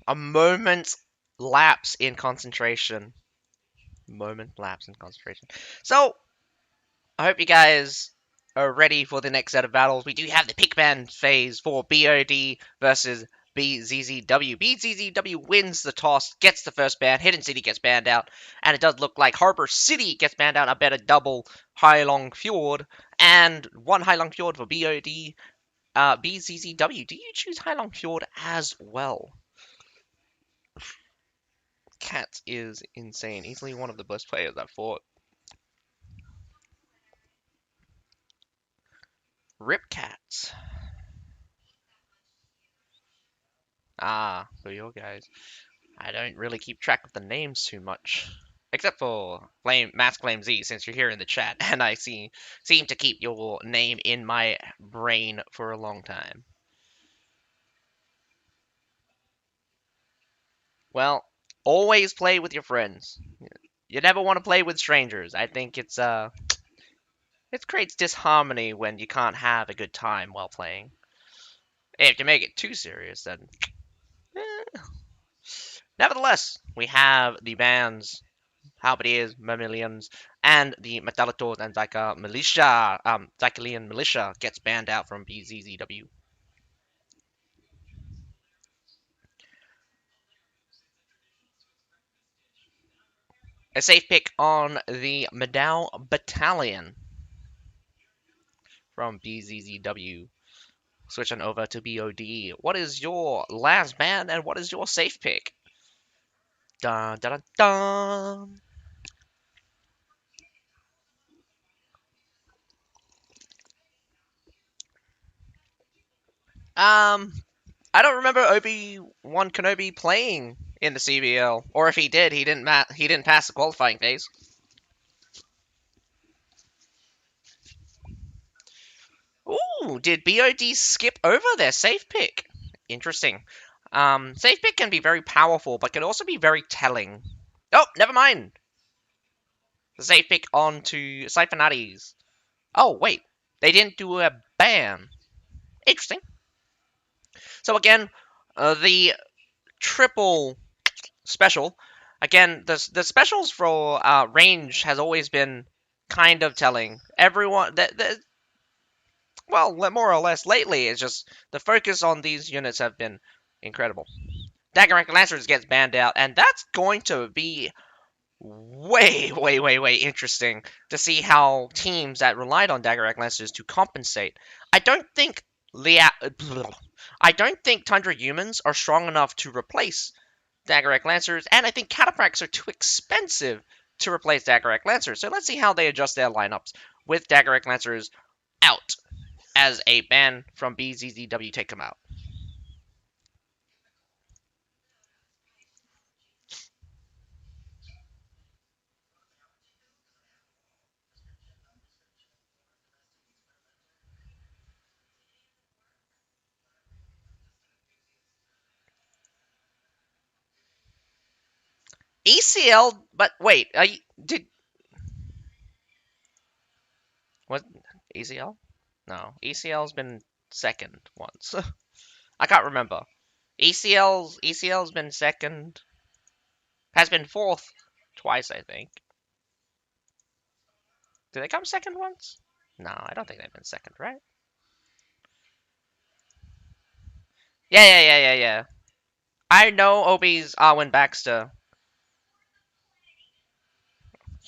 a moment lapse in concentration. Moment lapse in concentration. So I hope you guys are ready for the next set of battles. We do have the Pickman phase for BOD versus BZZW. BZZW wins the toss, gets the first ban. Hidden City gets banned out, and it does look like Harbor City gets banned out. I bet a double Hai Fjord and one Hai Fjord for BOD. BZZW, do you choose Hai Fjord as well? Cat is insane. Easily one of the best players I've fought. Rip Cats. For your guys. I don't really keep track of the names too much. Except for Mask Flame Z, since you're here in the chat, and I seem to keep your name in my brain for a long time. Well, always play with your friends. You never want to play with strangers. I think it creates disharmony when you can't have a good time while playing. If you make it too serious, then eh. Nevertheless, we have the bands Halberdiers, Mermillions, and the Metalator and Zyka Militia, Zycalian Militia gets banned out from BZZW. A safe pick on the Medal Battalion from BZZW. Switching over to BOD. What is your last ban and what is your safe pick? Dun dun dun dun. I don't remember Obi-Wan Kenobi playing in the CBL, or if he did, he didn't pass the qualifying phase. Ooh, did BOD skip over their safe pick? Interesting. Safe pick can be very powerful, but can also be very telling. Oh, never mind. The safe pick on to Siphonati's. Oh, wait. They didn't do a ban. Interesting. So again, the triple special. Again, the specials for range has always been kind of telling. Everyone, well, more or less lately, it's just the focus on these units have been incredible. Dagger Rank Lancers gets banned out, and that's going to be way interesting to see how teams that relied on Dagger Rank Lancers to compensate. I don't think Lea- I don't think Tundra humans are strong enough to replace Dagger Lancers, and I think Cataphracts are too expensive to replace Dagger Lancers. So let's see how they adjust their lineups with Dagger Lancers out as a ban from BZZW take them out. ECL, but wait, did what ECL? No, ECL's been second once. I can't remember. ECL's been second, has been fourth twice, I think. Did they come second once? No, I don't think they've been second, right? Yeah. I know Obi's Arwen Baxter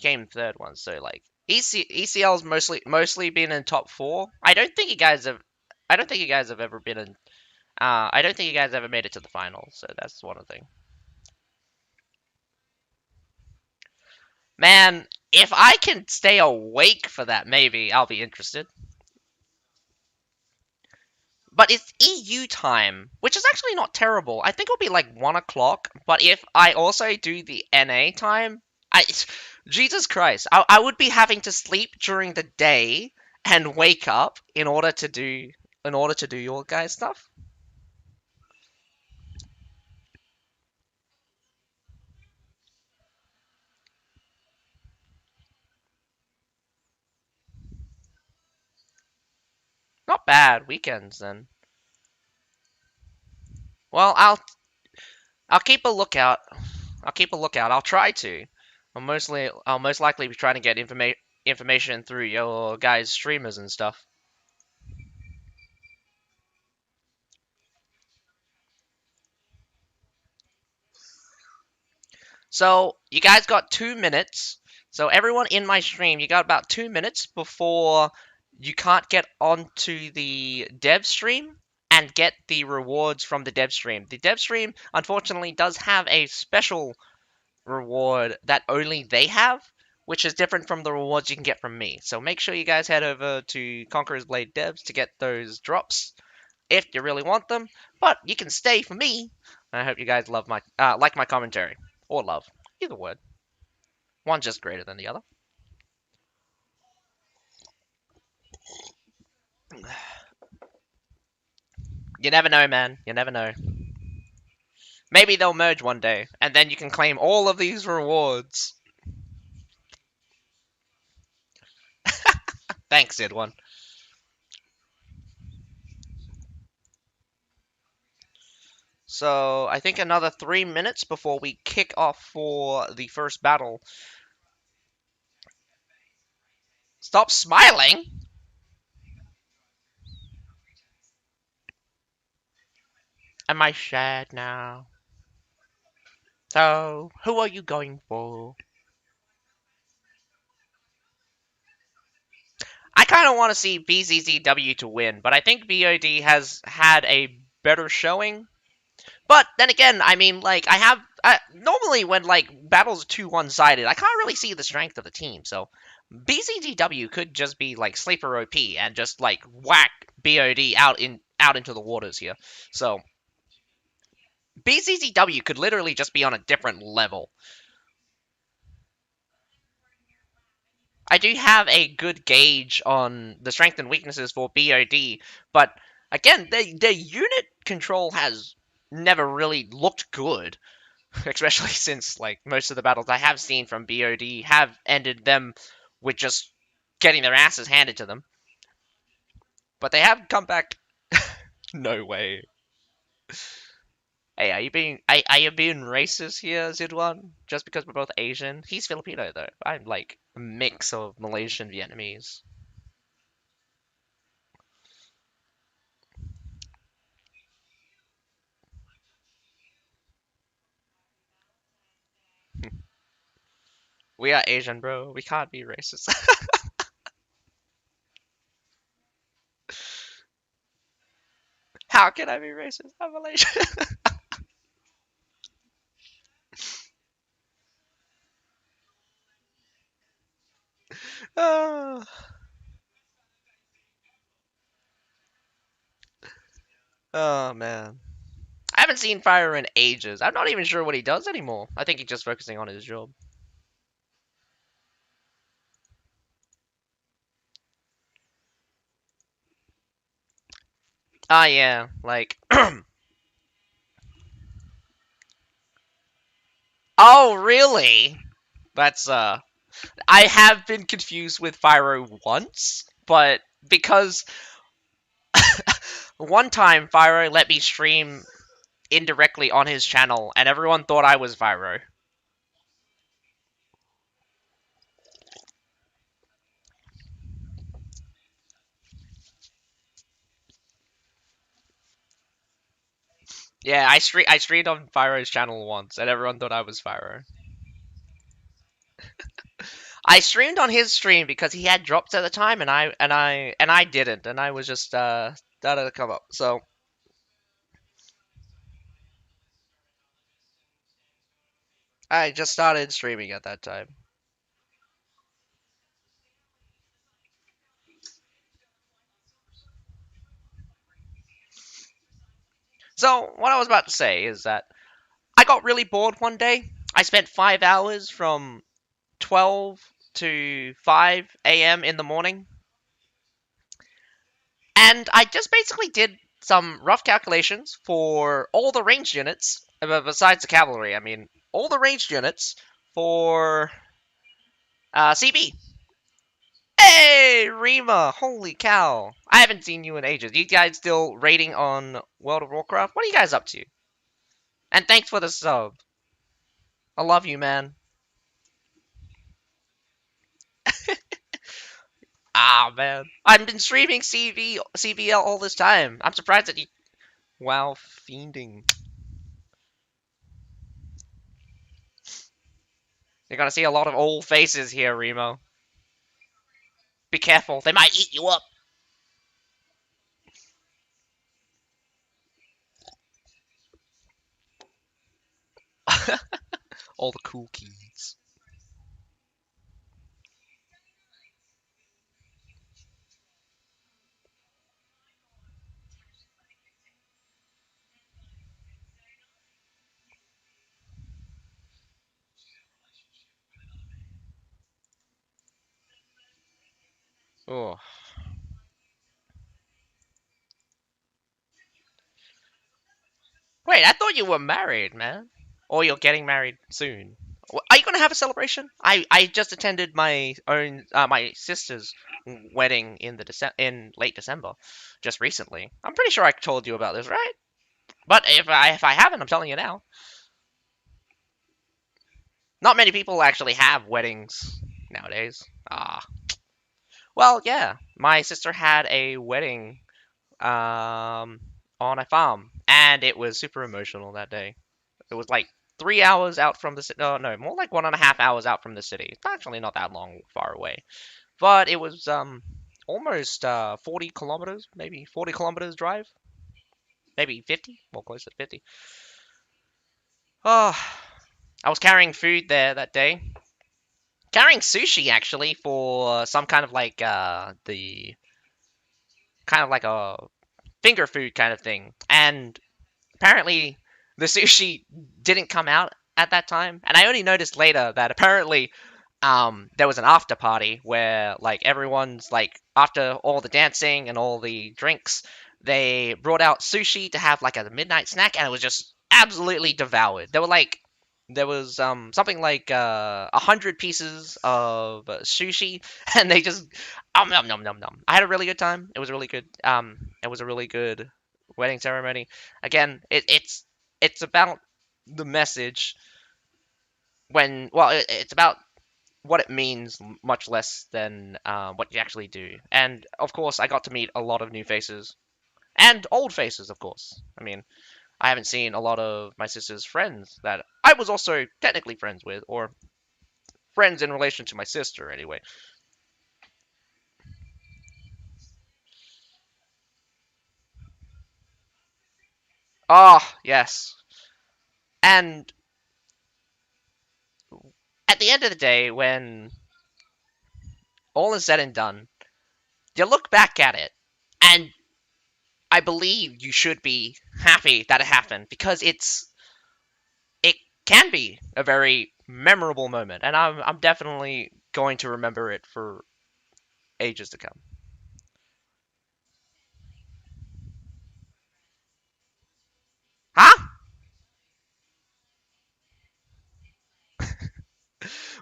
came third once, so like ECL's mostly been in top four. I don't think you guys have ever been in. I don't think you guys ever made it to the finals, so that's one thing. Man, if I can stay awake for that, maybe I'll be interested. But it's EU time, which is actually not terrible. I think it'll be like 1 o'clock. But if I also do the NA time, Jesus Christ, I would be having to sleep during the day and wake up in order to do your guys stuff. Not bad weekends then. Well, I'll keep a lookout. I'll keep a lookout. I'll try to. I'll most likely be trying to get information through your guys' streamers and stuff. So you guys got 2 minutes. So everyone in my stream, you got about 2 minutes before you can't get onto the dev stream and get the rewards from the dev stream. The dev stream, unfortunately, does have a special reward that only they have, which is different from the rewards you can get from me. So make sure you guys head over to Conquerors Blade Devs to get those drops if you really want them. But you can stay for me. I hope you guys love my like my commentary or love either word. One's just greater than the other. You never know, man. You never know. Maybe they'll merge one day, and then you can claim all of these rewards. Thanks, Id1. So I think another 3 minutes before we kick off for the first battle. Stop smiling! Am I sad now? So, who are you going for? I kind of want to see BZZW to win, but I think BOD has had a better showing. But then again, I mean, like, normally when, like, battles are too one-sided, I can't really see the strength of the team, so BZDW could just be, like, sleeper OP and just, like, whack BOD out into the waters here. So, BZZW could literally just be on a different level. I do have a good gauge on the strength and weaknesses for BOD, but again, their unit control has never really looked good. especially since like most of the battles I have seen from BOD have ended them with just getting their asses handed to them. But they have come back. No way. Hey, are you being racist here, Zidwan? Just because we're both Asian? He's Filipino though. I'm like a mix of Malaysian Vietnamese. We are Asian, bro. We can't be racist. How can I be racist? I'm Malaysian. Oh, oh man. I haven't seen Fire in ages. I'm not even sure what he does anymore. I think he's just focusing on his job. Ah, yeah, like. Oh, really? That's I have been confused with Fyro once, but because one time Fyro let me stream indirectly on his channel, and everyone thought I was Fyro. Yeah, I streamed on Fyro's channel once, and everyone thought I was Fyro. I streamed on his stream because he had drops at the time, and I didn't, and I was just started to come up. So I just started streaming at that time. So what I was about to say is that I got really bored one day. I spent 5 hours from 12 to 5 a.m. in the morning, and I just basically did some rough calculations for all the ranged units, besides the cavalry. I mean, all the ranged units for CB. Hey, Rima! Holy cow! I haven't seen you in ages. You guys still raiding on World of Warcraft? What are you guys up to? And thanks for the sub. I love you, man. Ah, man. I've been streaming CBL all this time. I'm surprised that you. Wow, fiending. You're gonna see a lot of old faces here, Remo. Be careful, they might eat you up. All the cool kids. Oh. Wait, I thought you were married, man. Or you're getting married soon. Are you gonna have a celebration? I just attended my sister's wedding in in late December, just recently. I'm pretty sure I told you about this, right? But if I haven't, I'm telling you now. Not many people actually have weddings nowadays. Ah, well, yeah. My sister had a wedding on a farm, and it was super emotional that day. It was like 3 hours out from the city. Oh, no, more like 1.5 hours out from the city. It's actually not that long far away, but it was almost 40 kilometers, maybe 40 kilometers drive, maybe 50, more close to 50. Oh, I was carrying food there that day. Carrying sushi actually for some kind of like the kind of like a finger food kind of thing. And apparently the sushi didn't come out at that time. And I only noticed later that apparently there was an after party where like everyone's like after all the dancing and all the drinks, they brought out sushi to have like a midnight snack, and it was just absolutely devoured. There were like there was something like 100 pieces of sushi, and they just nom nom nom nom. I had a really good time. It was really good. It was a really good wedding ceremony. Again, it's about the message it's about what it means, much less than what you actually do. And of course, I got to meet a lot of new faces and old faces. Of course, I mean, I haven't seen a lot of my sister's friends that I was also technically friends with, or friends in relation to my sister, anyway. Ah, yes. And at the end of the day, when all is said and done, you look back at it, and I believe you should be happy that it happened because it can be a very memorable moment, and I'm definitely going to remember it for ages to come. Huh?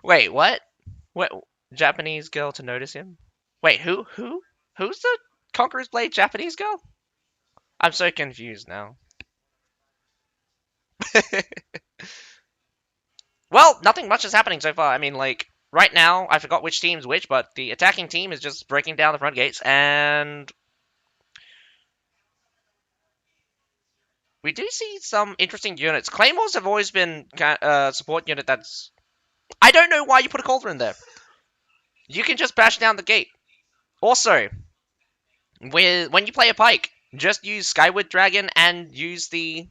Wait, what? What? Japanese girl to notice him? Wait, who? Who's the Conquerors Blade Japanese girl? I'm so confused now. Well, nothing much is happening so far. I mean, like, right now, I forgot which team's which, but the attacking team is just breaking down the front gates, and we do see some interesting units. Claymores have always been a support unit that's. I don't know why you put a Cauldron there. You can just bash down the gate. Also, when you play a Pike, just use Skyward Dragon and use the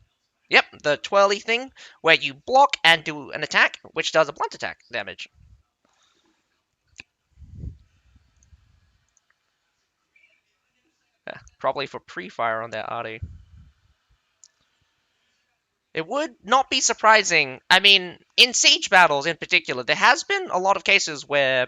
twirly thing, where you block and do an attack, which does a blunt attack damage. Probably for pre-fire on that Artie. It would not be surprising. I mean, in siege battles in particular, there has been a lot of cases where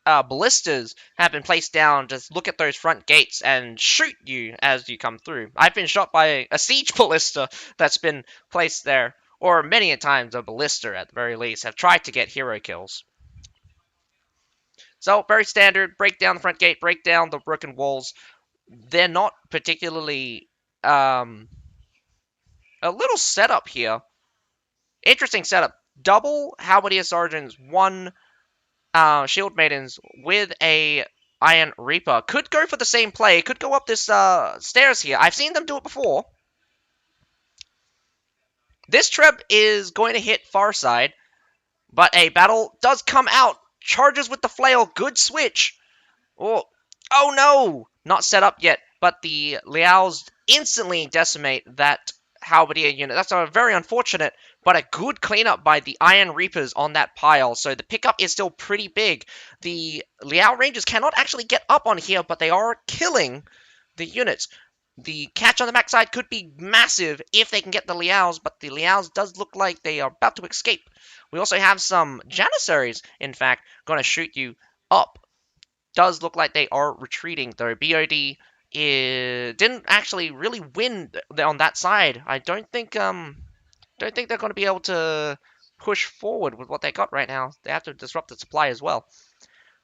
ballistas have been placed down to look at those front gates and shoot you as you come through. I've been shot by a siege ballista that's been placed there, or many a times a ballista at the very least have tried to get hero kills. So, very standard, break down the front gate, break down the broken walls. They're not particularly a little setup here. Interesting setup. Double Halberdier Sergeants, one Shield Maidens with a Iron Reaper. Could go for the same play. Could go up this stairs here. I've seen them do it before. This Treb is going to hit far side, but a battle does come out. Charges with the flail. Good switch. Oh, oh no! Not set up yet, but the Liaos instantly decimate that Halberdier unit. That's a very unfortunate, but a good cleanup by the Iron Reapers on that pile. So the pickup is still pretty big. The Liao Rangers cannot actually get up on here, but they are killing the units. The catch on the backside could be massive if they can get the Liaos, but the Liaos does look like they are about to escape. We also have some Janissaries, in fact, going to shoot you up. Does look like they are retreating, though. BOD didn't actually really win on that side. I don't think they're going to be able to push forward with what they got right now. They have to disrupt the supply as well.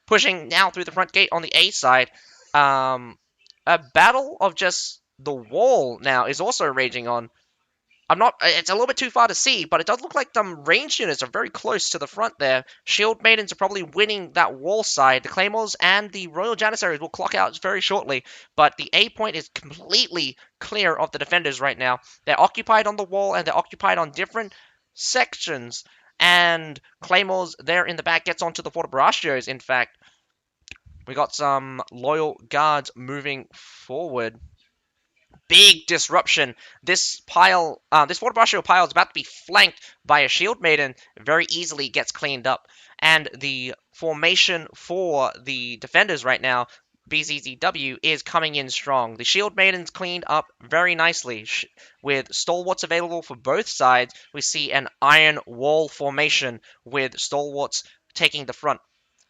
Pushing now through the front gate on the A side. A battle of just the wall now is also raging on. It's a little bit too far to see, but it does look like the range units are very close to the front there. Shield Maidens are probably winning that wall side. The Claymores and the Royal Janissaries will clock out very shortly, but the A point is completely clear of the defenders right now. They're occupied on the wall, and they're occupied on different sections, and Claymores there in the back gets onto the Fortibraccios, in fact. We got some loyal guards moving forward. Big disruption. This Fortebraccio pile is about to be flanked by a Shield Maiden. Very easily gets cleaned up. And the formation for the defenders right now, BZZW, is coming in strong. The Shield Maidens cleaned up very nicely. With Stalwarts available for both sides, we see an Iron Wall formation with Stalwarts taking the front.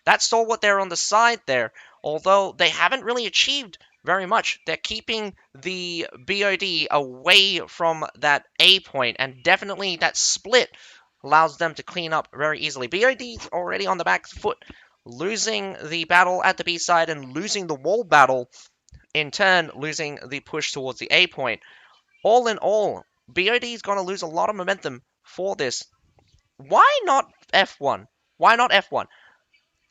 That Stalwart there on the side there, although they haven't really achieved very much. They're keeping the BOD away from that A point, and definitely that split allows them to clean up very easily. BOD's already on the back foot, losing the battle at the B side and losing the wall battle, in turn losing the push towards the A point. All in all, BOD's going to lose a lot of momentum for this. Why not F1? Why not F1?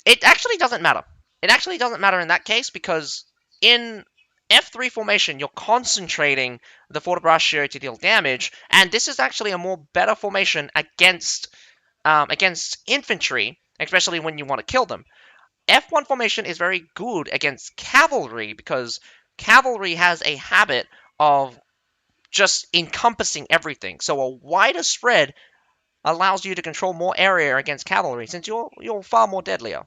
It actually doesn't matter. It actually doesn't matter in that case because in F3 formation, you're concentrating the forward ratio to deal damage, and this is actually a more better formation against infantry, especially when you want to kill them. F1 formation is very good against cavalry because cavalry has a habit of just encompassing everything. So a wider spread allows you to control more area against cavalry since you're far more deadlier.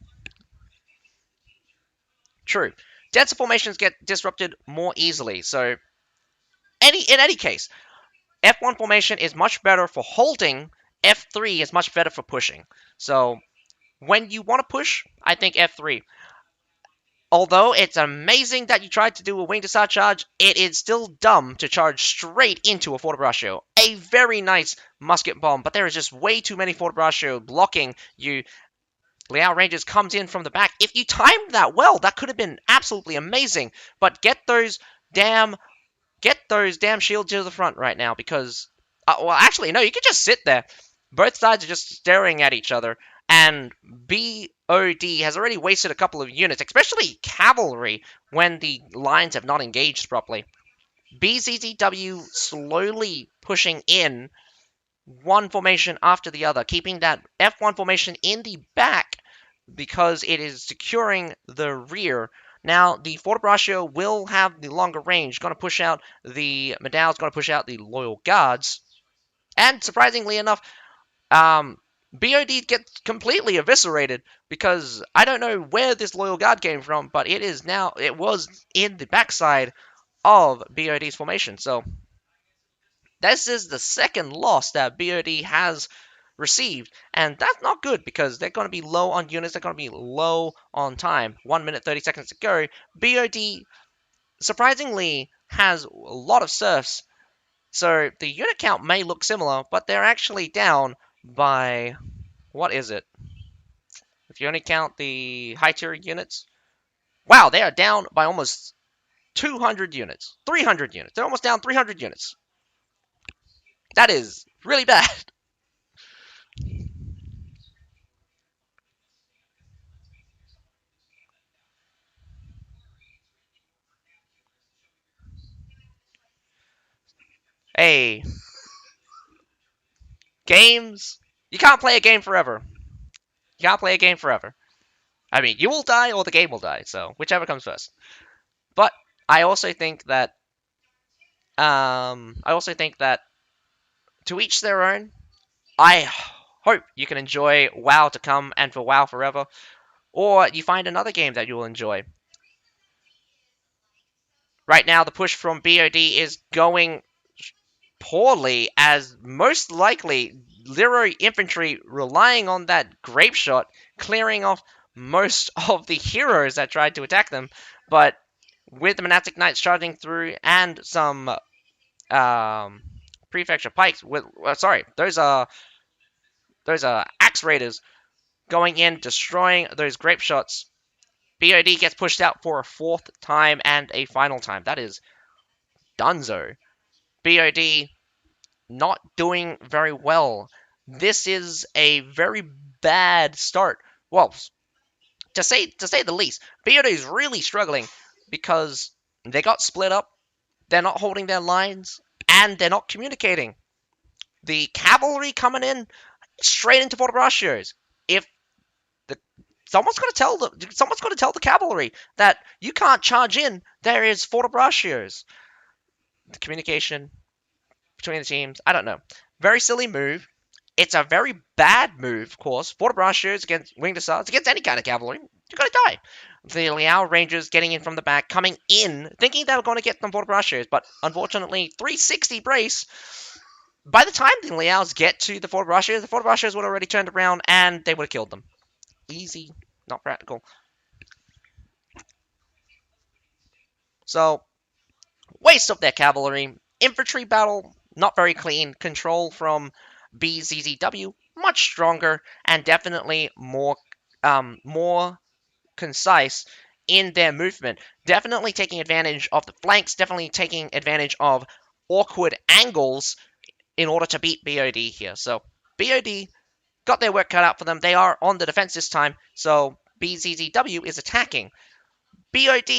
True. Denser formations get disrupted more easily, so in any case, F1 formation is much better for holding, F3 is much better for pushing. So when you want to push, I think F3. Although it's amazing that you tried to do a wing to side charge, it is still dumb to charge straight into a forward ratio. A very nice musket bomb, but there is just way too many forward ratio blocking you. Liao Rangers comes in from the back. If you timed that well, that could have been absolutely amazing. But get those damn shields to the front right now because, well, actually, no, you can just sit there. Both sides are just staring at each other, and BOD has already wasted a couple of units, especially cavalry, when the lines have not engaged properly. BZZW slowly pushing in one formation after the other, keeping that F1 formation in the back because it is securing the rear. Now, the Fort Braccio will have the longer range, going to push out the Medal's going to push out the Loyal Guards. And surprisingly enough, BOD gets completely eviscerated because I don't know where this Loyal Guard came from, but it was in the backside of BOD's formation. So this is the second loss that BOD has received, and that's not good because they're going to be low on units, they're going to be low on time. 1 minute 30 seconds to go. BOD surprisingly has a lot of serfs, so the unit count may look similar, but they're actually down by, what is it? If you only count the high tier units, wow, they are down by almost 200 units, 300 units. They're almost down 300 units. That is really bad. Hey, games. You can't play a game forever. You can't play a game forever. I mean, you will die or the game will die, so whichever comes first. But I also think that to each their own. I hope you can enjoy WoW to come and for WoW forever, or you find another game that you will enjoy. Right now, the push from BOD is going poorly, as most likely Lero infantry relying on that grape shot, clearing off most of the heroes that tried to attack them. But with the monastic knights charging through and some prefecture pikes, those are axe raiders going in, destroying those grape shots. BOD gets pushed out for a fourth time and a final time. That is dunzo. BOD not doing very well. This is a very bad start. Well, to say the least, BOD is really struggling because they got split up. They're not holding their lines, and they're not communicating. The cavalry coming in straight into Fort Braccios. If the someone's got to tell the cavalry that you can't charge in. There is Fort Braccios. The communication between the teams, I don't know. Very silly move. It's a very bad move, of course. Fort Braccios against Winged Assaults, against any kind of cavalry. You're going to die. The Liao Rangers getting in from the back, coming in, thinking they were going to get some Fort Braccios, but unfortunately, 360 brace. By the time the Liaos get to the Fort Braccios would have already turned around and they would have killed them. Easy, not practical. So, waste of their cavalry. Infantry battle, not very clean. Control from BZZW. much stronger and definitely more concise in their movement. Definitely taking advantage of the flanks, definitely taking advantage of awkward angles in order to beat BOD here. So BOD got their work cut out for them. They are on the defense this time, so BZZW is attacking. BOD,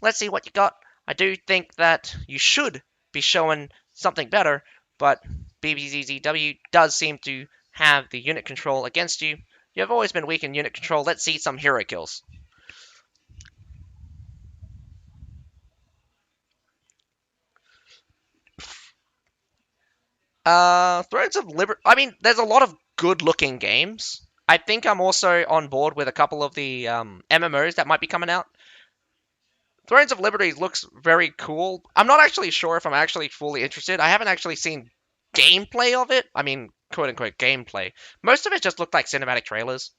let's see what you got. I do think that you should be showing something better, but BBZZW does seem to have the unit control against you. You have always been weak in unit control. Let's see some hero kills. Thrones of Liberty. I mean, there's a lot of good-looking games. I think I'm also on board with a couple of the MMOs that might be coming out. Thrones of Liberty looks very cool. I'm not actually sure if I'm actually fully interested. I haven't actually seen gameplay of it. I mean, quote unquote gameplay. Most of it just looked like cinematic trailers.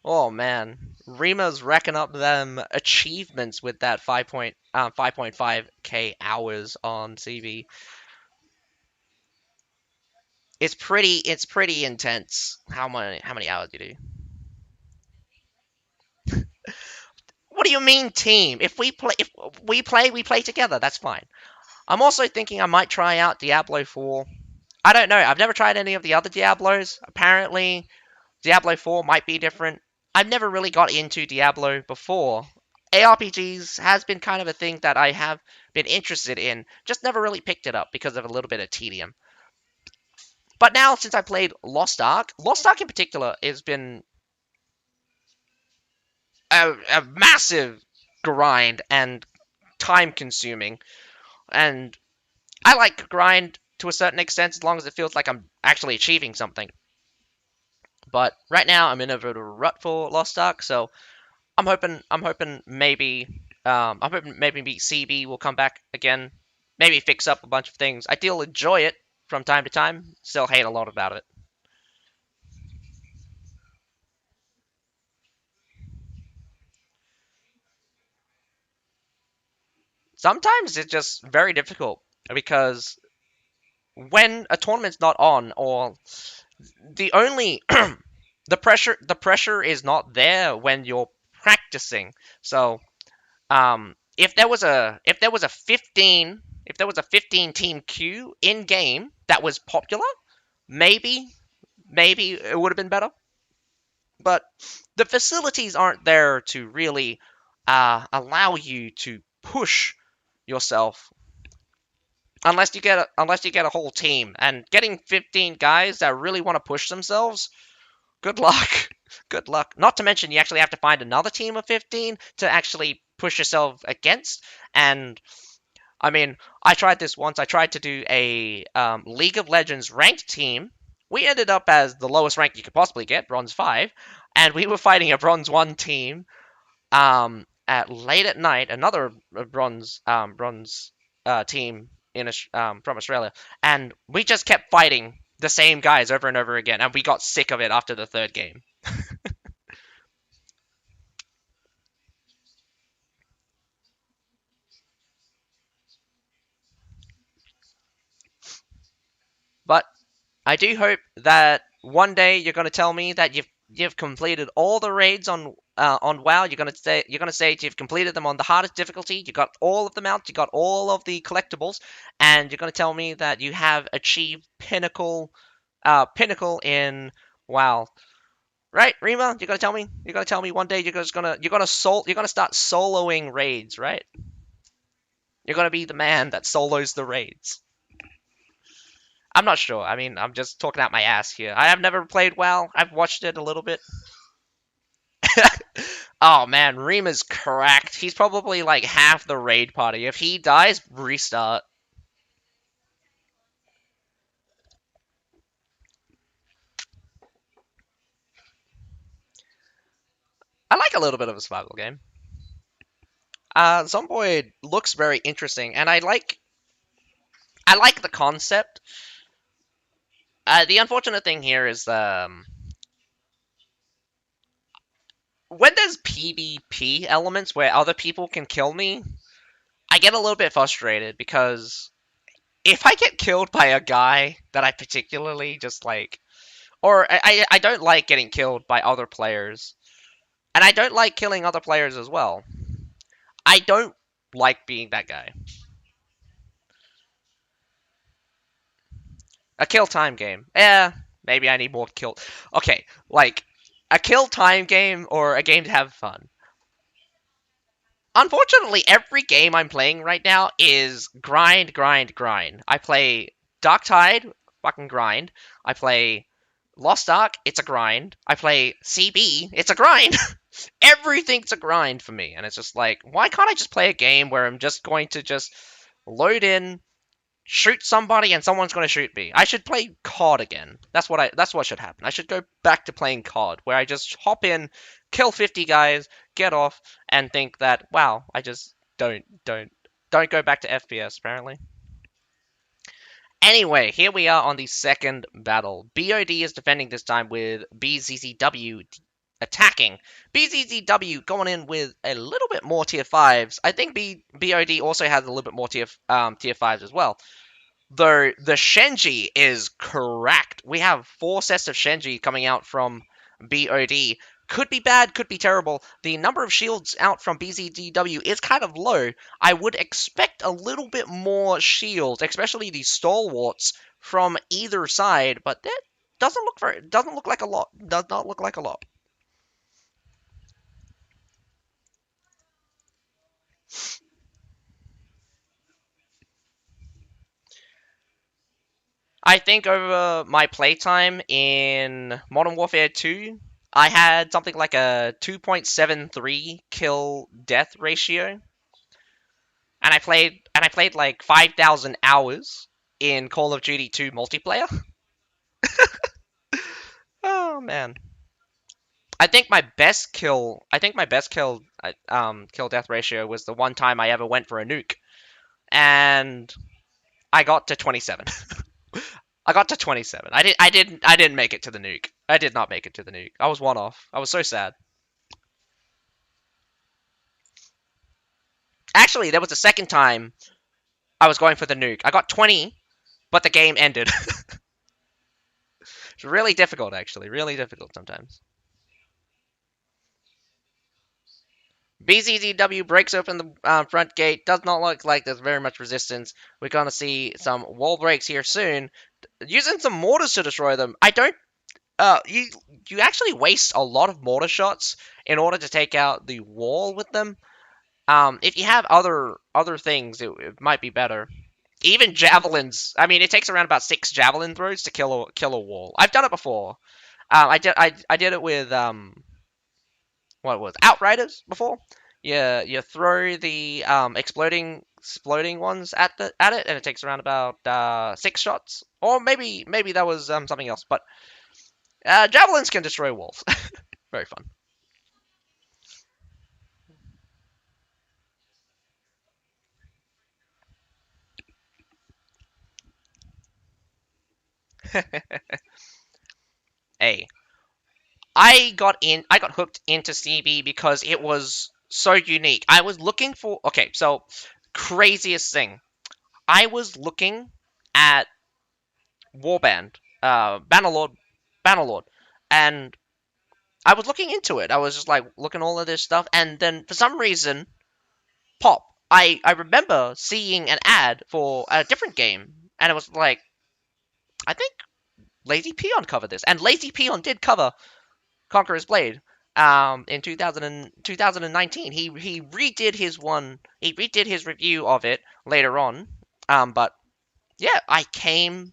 Oh man, Rima's racking up them achievements with that 5.5k hours on CB. It's pretty intense. How many hours do you do? What do you mean team? If we play together. That's fine. I'm also thinking I might try out Diablo 4. I don't know. I've never tried any of the other Diablos. Apparently, Diablo 4 might be different. I've never really got into Diablo before. ARPGs has been kind of a thing that I have been interested in, just never really picked it up because of a little bit of tedium. But now, since I played Lost Ark in particular has been a massive grind and time consuming. And I like grind to a certain extent as long as it feels like I'm actually achieving something. But right now I'm in a bit of a rut for Lost Ark, so I'm hoping maybe CB will come back again, maybe fix up a bunch of things. I still enjoy it from time to time, still hate a lot about it. Sometimes it's just very difficult because when a tournament's not on, or the only the pressure is not there when you're practicing. So if there was a 15 team queue in game that was popular, maybe maybe it would have been better. But the facilities aren't there to really allow you to push yourself unless you get a whole team, and getting 15 guys that really want to push themselves. Good luck. Good luck. Not to mention, you actually have to find another team of 15 to actually push yourself against. And I mean, I tried this once. I tried to do a League of Legends ranked team. We ended up as the lowest rank you could possibly get, Bronze 5. And we were fighting a Bronze 1 team at late at night, another bronze team from Australia. And we just kept fighting the same guys over and over again. And we got sick of it after the third game. But I do hope that one day you're going to tell me that you've completed all the raids on WoW. You're gonna say you've completed them on the hardest difficulty. You got all of the mounts. You got all of the collectibles, and you're gonna tell me that you have achieved pinnacle in WoW. Right, Rima? You're gonna tell me. You're gonna tell me one day you're gonna start soloing raids, right? You're gonna be the man that solos the raids. I'm not sure. I mean, I'm just talking out my ass here. I have never played WoW. I've watched it a little bit. Oh man, Rima's cracked. He's probably like half the raid party. If he dies, restart. I like a little bit of a survival game. Zomboid looks very interesting, and I like the concept. The unfortunate thing here is when there's PvP elements where other people can kill me, I get a little bit frustrated because if I get killed by a guy that I particularly just like, or I don't like getting killed by other players, and I don't like killing other players as well. I don't like being that guy. A kill time game. Maybe I need more kill. Okay, like a kill time game or a game to have fun. Unfortunately, every game I'm playing right now is grind, grind, grind. I play Dark Tide, fucking grind. I play Lost Ark, it's a grind. I play CB, it's a grind. Everything's a grind for me, and it's just like, why can't I just play a game where I'm just going to just load in, shoot somebody, and someone's going to shoot me? I should play COD again. That's what should happen. I should go back to playing COD, where I just hop in, kill 50 guys, get off, and think that, wow, I just don't go back to FPS apparently. Anyway, here we are on the second battle. BOD is defending this time with BZZW attacking. BZZW going in with a little bit more tier 5s. I think BOD also has a little bit more tier 5s as well. Though the Shenji is correct. We have 4 sets of Shenji coming out from BOD. Could be bad, could be terrible. The number of shields out from BZDW is kind of low. I would expect a little bit more shields, especially these stalwarts from either side, but that doesn't look like a lot. Does not look like a lot. I think over my playtime in Modern Warfare 2, I had something like a 2.73 kill death ratio, and I played like 5,000 hours in Call of Duty 2 multiplayer. Oh man. I think my best kill death ratio was the one time I ever went for a nuke, and I got to 27. I got to 27. I didn't make it to the nuke. I did not make it to the nuke. I was one off. I was so sad. Actually, there was a second time I was going for the nuke. I got 20, but the game ended. It's really difficult, actually. Really difficult sometimes. BZZW breaks open the front gate. Does not look like there's very much resistance. We're going to see some wall breaks here soon. Using some mortars to destroy them. I don't you actually waste a lot of mortar shots in order to take out the wall with them. If you have other things, it might be better. Even javelins. I mean, it takes around about 6 javelin throws to kill a wall. I've done it before. I did it with what was Outriders before. Yeah, you throw the exploding ones at it, and it takes around about 6 shots, or maybe that was something else. But javelins can destroy walls. Very fun. Hey, I got hooked into CB because it was so unique. I was looking for, okay, so craziest thing. I was looking at Warband, Bannerlord, Bannerlord, and I was looking into it. I was just like looking all of this stuff, and then for some reason, pop. I remember seeing an ad for a different game, and it was like, I think Lazy Peon covered this, and Lazy Peon did cover Conqueror's Blade. In 2019, he redid his one. He redid his review of it later on. But yeah, I came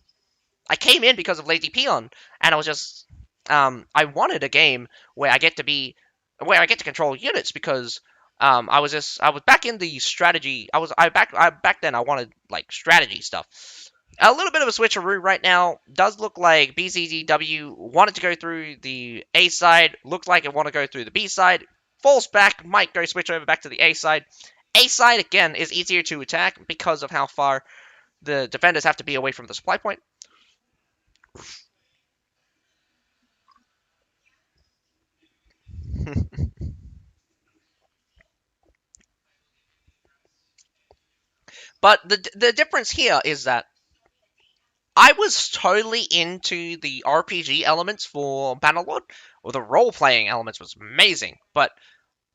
in because of Lazy Peon, and I was just I wanted a game where I get to control units because I was back in the strategy. Back then I wanted like strategy stuff. A little bit of a switcheroo right now. Does look like BZZW wanted to go through the A side. Looks like it want to go through the B side. Falls back. Might go switch over back to the A side. A side, again, is easier to attack because of how far the defenders have to be away from the supply point. But the difference here is that I was totally into the RPG elements for Bannerlord, or the role playing elements was amazing. But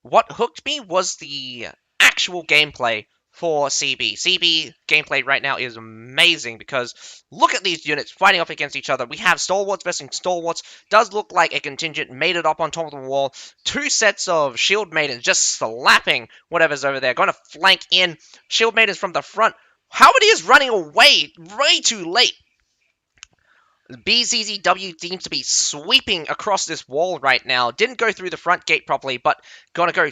what hooked me was the actual gameplay for CB. CB gameplay right now is amazing because look at these units fighting off against each other. We have Stalwarts versus Stalwarts. Does look like a contingent made it up on top of the wall. Two sets of Shield Maidens just slapping whatever's over there. Going to flank in. Shield Maidens from the front. Howard is running away way too late. BZZW seems to be sweeping across this wall right now. Didn't go through the front gate properly, but gonna go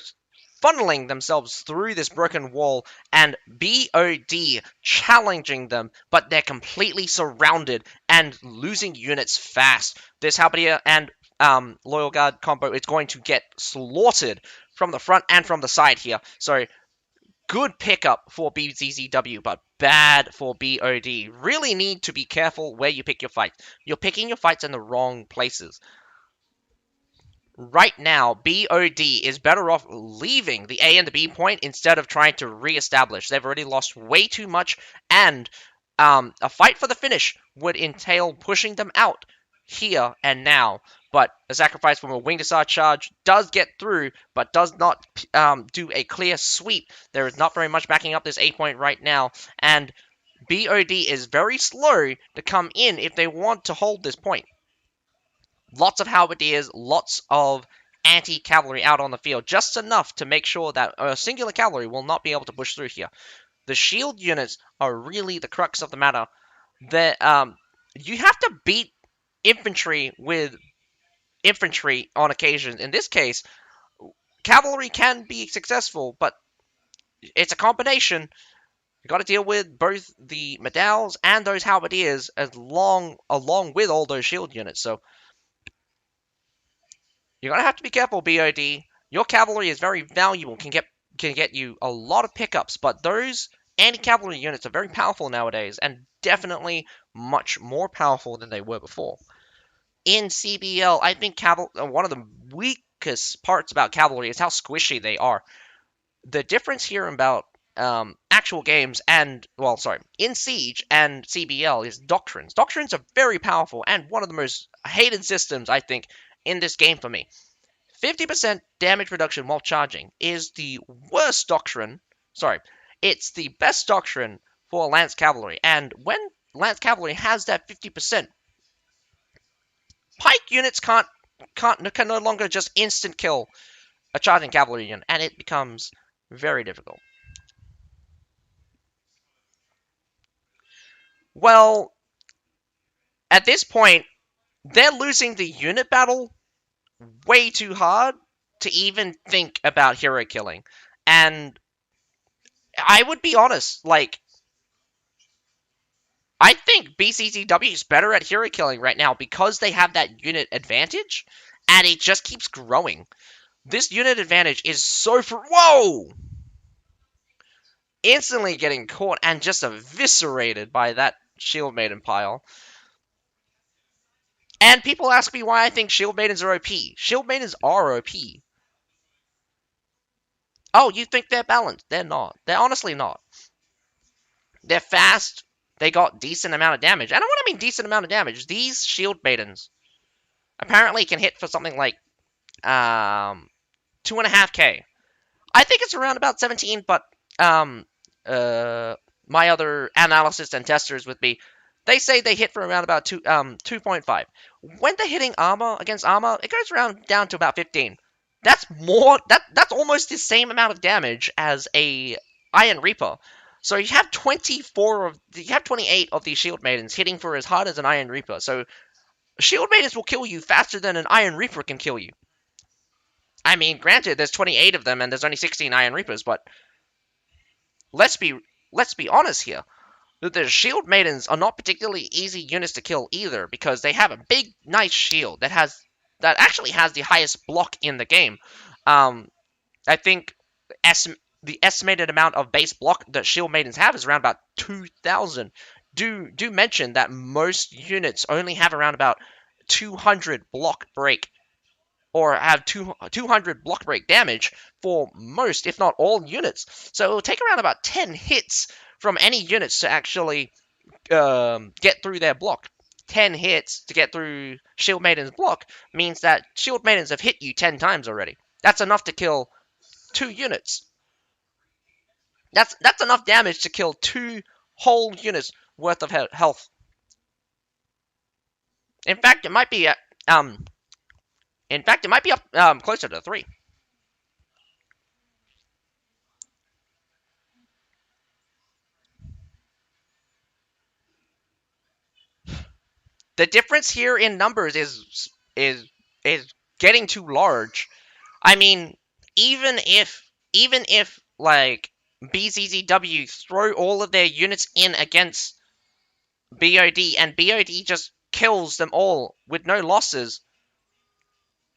funneling themselves through this broken wall, and BOD challenging them, but they're completely surrounded and losing units fast. This Halberdier and Loyal Guard combo is going to get slaughtered from the front and from the side here. So good pickup for BZZW, but bad for BOD. Really need to be careful where you pick your fights. You're picking your fights in the wrong places. Right now, BOD is better off leaving the A and the B point instead of trying to re-establish. They've already lost way too much, and a fight for the finish would entail pushing them out here and now. But a sacrifice from a Winged Hussar charge does get through, but does not do a clear sweep. There is not very much backing up this A point right now, and BOD is very slow to come in if they want to hold this point. Lots of halberdiers, lots of anti-cavalry out on the field, just enough to make sure that a singular cavalry will not be able to push through here. The shield units are really the crux of the matter. You have to beat infantry with infantry on occasion. In this case, cavalry can be successful, but it's a combination. You got to deal with both the medals and those halberdiers along with all those shield units. So you're gonna have to be careful, BOD. Your cavalry is very valuable, can get you a lot of pickups, but those anti-cavalry units are very powerful nowadays, and definitely much more powerful than they were before. In CBL, I think one of the weakest parts about cavalry is how squishy they are. The difference here about actual games and, in Siege and CBL is doctrines. Doctrines are very powerful and one of the most hated systems, I think, in this game for me. 50% damage reduction while charging is the worst doctrine. It's the best doctrine for Lance Cavalry. And when Lance Cavalry has that 50%, Pike units can no longer just instant kill a charging cavalry unit, and it becomes very difficult. Well, at this point, they're losing the unit battle way too hard to even think about hero killing. And I would be honest, I think BCCW is better at hero killing right now because they have that unit advantage, and it just keeps growing. This unit advantage is so whoa! Instantly getting caught and just eviscerated by that Shield Maiden pile. And people ask me why I think Shield Maidens are OP. Shield Maidens are OP. Oh, you think they're balanced? They're not. They're honestly not. They're fast. They got decent amount of damage. And when I mean decent amount of damage, these Shield Maidens apparently can hit for something like 2.5k. I think it's around about 17, but my other analysts and testers with me, they say they hit for around about 2.5. When they're hitting armor against armor, it goes around down to about 15. That's almost the same amount of damage as a Iron Reaper. So you have 28 of these Shield Maidens hitting for as hard as an Iron Reaper. So Shield Maidens will kill you faster than an Iron Reaper can kill you. I mean, granted, there's 28 of them and there's only 16 Iron Reapers, but let's be honest here. The Shield Maidens are not particularly easy units to kill either, because they have a big, nice shield that actually has the highest block in the game. I think the estimated amount of base block that Shield Maidens have is around about 2,000. Do mention that most units only have around about 200 block break, or have 200 block break damage for most, if not all, units. So it will take around about 10 hits from any units to actually get through their block. 10 hits to get through Shield Maiden's block means that Shield Maidens have hit you 10 times already. That's enough to kill 2 units. That's enough damage to kill 2 whole units worth of health. In fact, it might be um up closer to 3. The difference here in numbers is getting too large. I mean, even if like BZZW throw all of their units in against BOD and BOD just kills them all with no losses,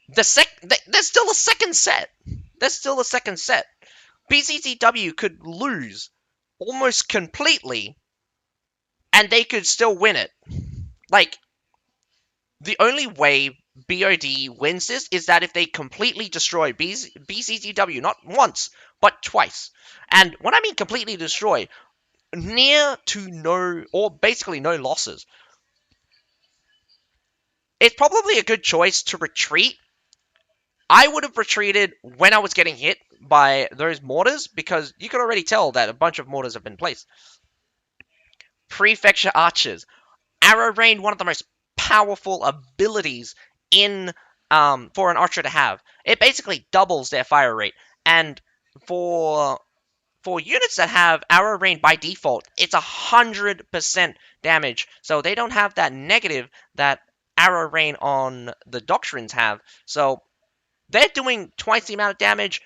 there's still a second set. There's still a second set. BZZW could lose almost completely, and they could still win it. Like, the only way BOD wins this is that if they completely destroy BCCW, not once, but twice. And when I mean completely destroy, near to no, or basically no losses. It's probably a good choice to retreat. I would have retreated when I was getting hit by those mortars, because you could already tell that a bunch of mortars have been placed. Prefecture Archers. Arrow Rain, one of the most powerful abilities in for an archer to have. It basically doubles their fire rate, and for units that have Arrow Rain by default, it's 100% damage. So they don't have that negative that Arrow Rain on the Doctrines have. So they're doing twice the amount of damage.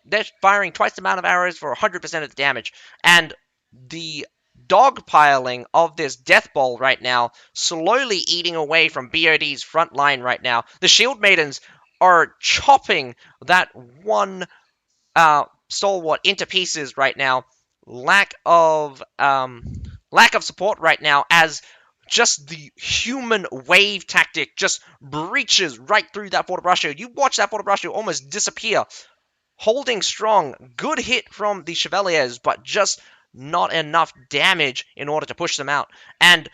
They're firing twice the amount of arrows for 100% of the damage. And the dogpiling of this Death Ball right now, slowly eating away from BOD's front line right now. The Shield Maidens are chopping that one stalwart into pieces right now. Lack of support right now, as just the human wave tactic just breaches right through that Fort Brascio. You watch that Fort Brascio almost disappear. Holding strong, good hit from the Chevaliers, but just not enough damage in order to push them out. And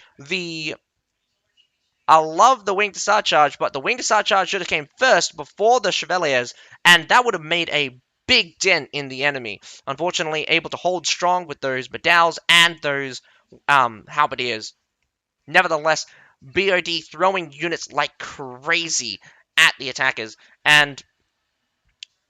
I love the Wing to Start charge, but the Wing to Start charge should have came first before the Chevaliers, and that would have made a big dent in the enemy. Unfortunately, able to hold strong with those Badals and those Halberdiers. Nevertheless, BOD throwing units like crazy at the attackers, and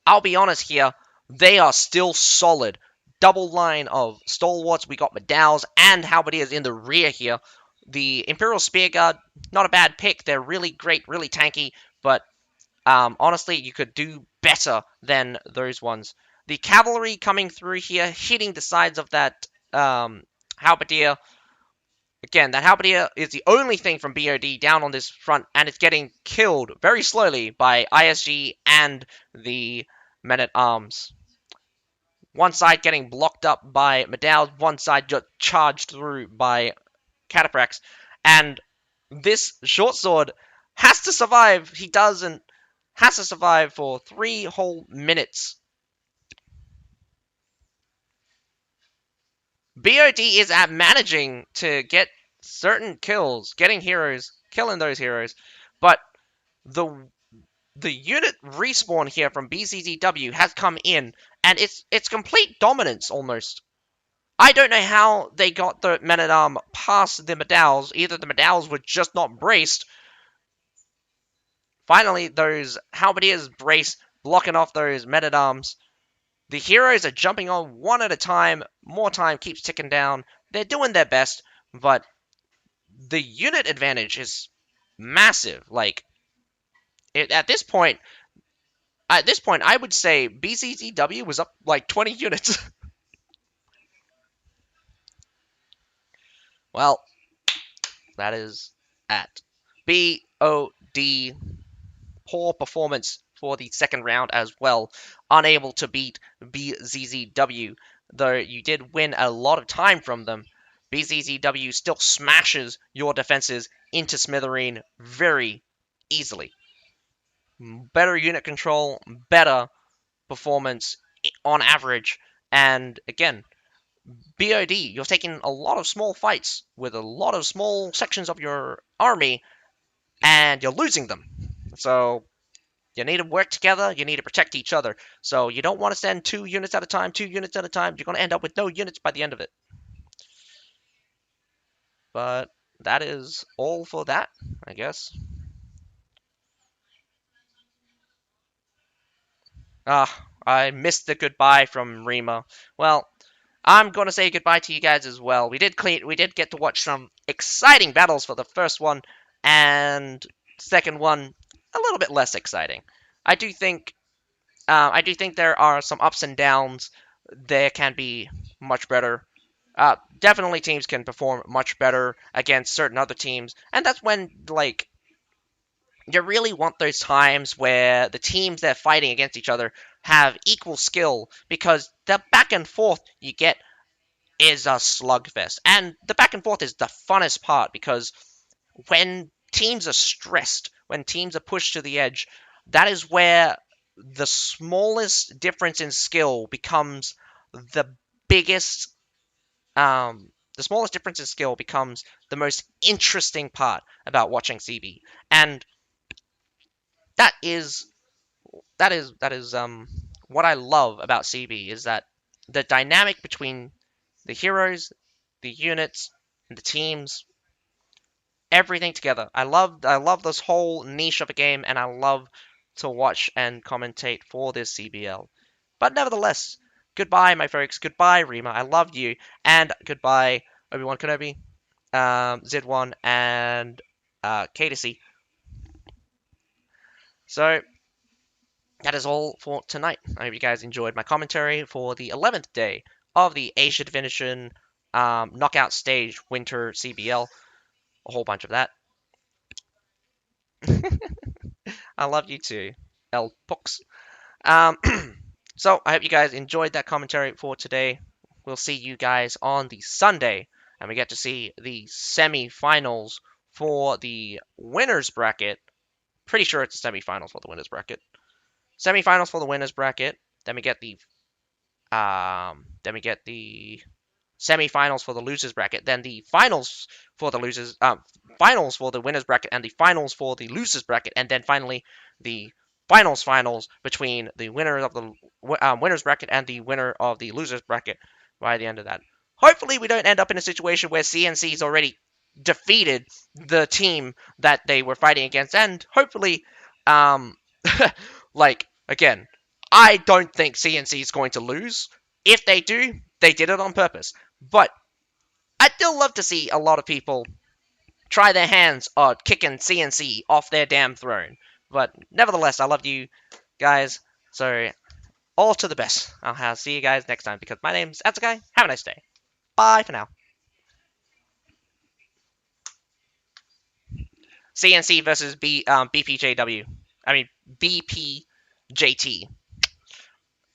I'll be honest here, they are still solid. Double line of stalwarts. We got Medals and Halberdiers in the rear here. The Imperial Spearguard, not a bad pick. They're really great, really tanky, but honestly, you could do better than those ones. The cavalry coming through here, hitting the sides of that Halberdier. Again, that Halberdier is the only thing from BOD down on this front, and it's getting killed very slowly by ISG and the Men-at-Arms. One side getting blocked up by Medals, one side just charged through by Cataphrax. And this short sword has to survive. He doesn't. Has to survive for 3 whole minutes. BOD is at managing to get certain kills, getting heroes, killing those heroes, but the unit respawn here from BCZW has come in, and it's complete dominance almost. I don't know how they got the Men-at-Arm past the Medals. Either the Medals were just not braced. Finally, those Halberdiers brace, blocking off those Men-at-Arms. The heroes are jumping on one at a time. More time keeps ticking down. They're doing their best, but the unit advantage is massive. Like, at this point, I would say BCZW was up like 20 units. Well, that is at BOD. Poor performance for the second round as well. Unable to beat BZZW, though you did win a lot of time from them. BZZW still smashes your defenses into smithereen very easily. Better unit control, better performance on average, and again, BOD, you're taking a lot of small fights with a lot of small sections of your army, and you're losing them. So you need to work together. You need to protect each other. So you don't want to send 2 units at a time, 2 units at a time. You're going to end up with no units by the end of it. But that is all for that, I guess. I missed the goodbye from Rima. Well, I'm gonna say goodbye to you guys as well. We did get to watch some exciting battles for the first one, and second one a little bit less exciting. I do think I do think there are some ups and downs. There can be much better. Definitely teams can perform much better against certain other teams, and that's when like you really want those times where the teams that are fighting against each other have equal skill, because the back and forth you get is a slugfest. And the back and forth is the funnest part, because when teams are stressed, when teams are pushed to the edge, that is where the smallest difference in skill becomes the biggest. The smallest difference in skill becomes the most interesting part about watching CB, and that is that is what I love about CB, is that the dynamic between the heroes, the units, and the teams, everything together. I love this whole niche of a game, and I love to watch and commentate for this CBL. But nevertheless, goodbye, my folks. Goodbye, Rima. I love you, and goodbye, Obi-Wan Kenobi, Zid1, and K2C. So that is all for tonight. I hope you guys enjoyed my commentary for the 11th day of the Asia Division knockout stage winter CBL. A whole bunch of that. I love you too, El Pux. Um, so I hope you guys enjoyed that commentary for today. We'll see you guys on the Sunday, and we get to see the semi-finals for the winners bracket. Pretty sure it's the semi-finals for the winners bracket. Semi-finals for the winners bracket. Then we get the semi-finals for the losers bracket, then the finals for the winners bracket, and the finals for the losers bracket, and then finally the finals between the winner of the winners bracket and the winner of the losers bracket by the end of that. Hopefully, we don't end up in a situation where CNC's already defeated the team that they were fighting against, and hopefully, um, like again, I don't think CNC is going to lose. If they do, they did it on purpose. But I'd still love to see a lot of people try their hands on kicking CNC off their damn throne. But nevertheless, I love you guys. So all to the best. I'll see you guys next time, because my name's Atsukai. Have a nice day. Bye for now. CNC versus BPJW. I mean BPJT.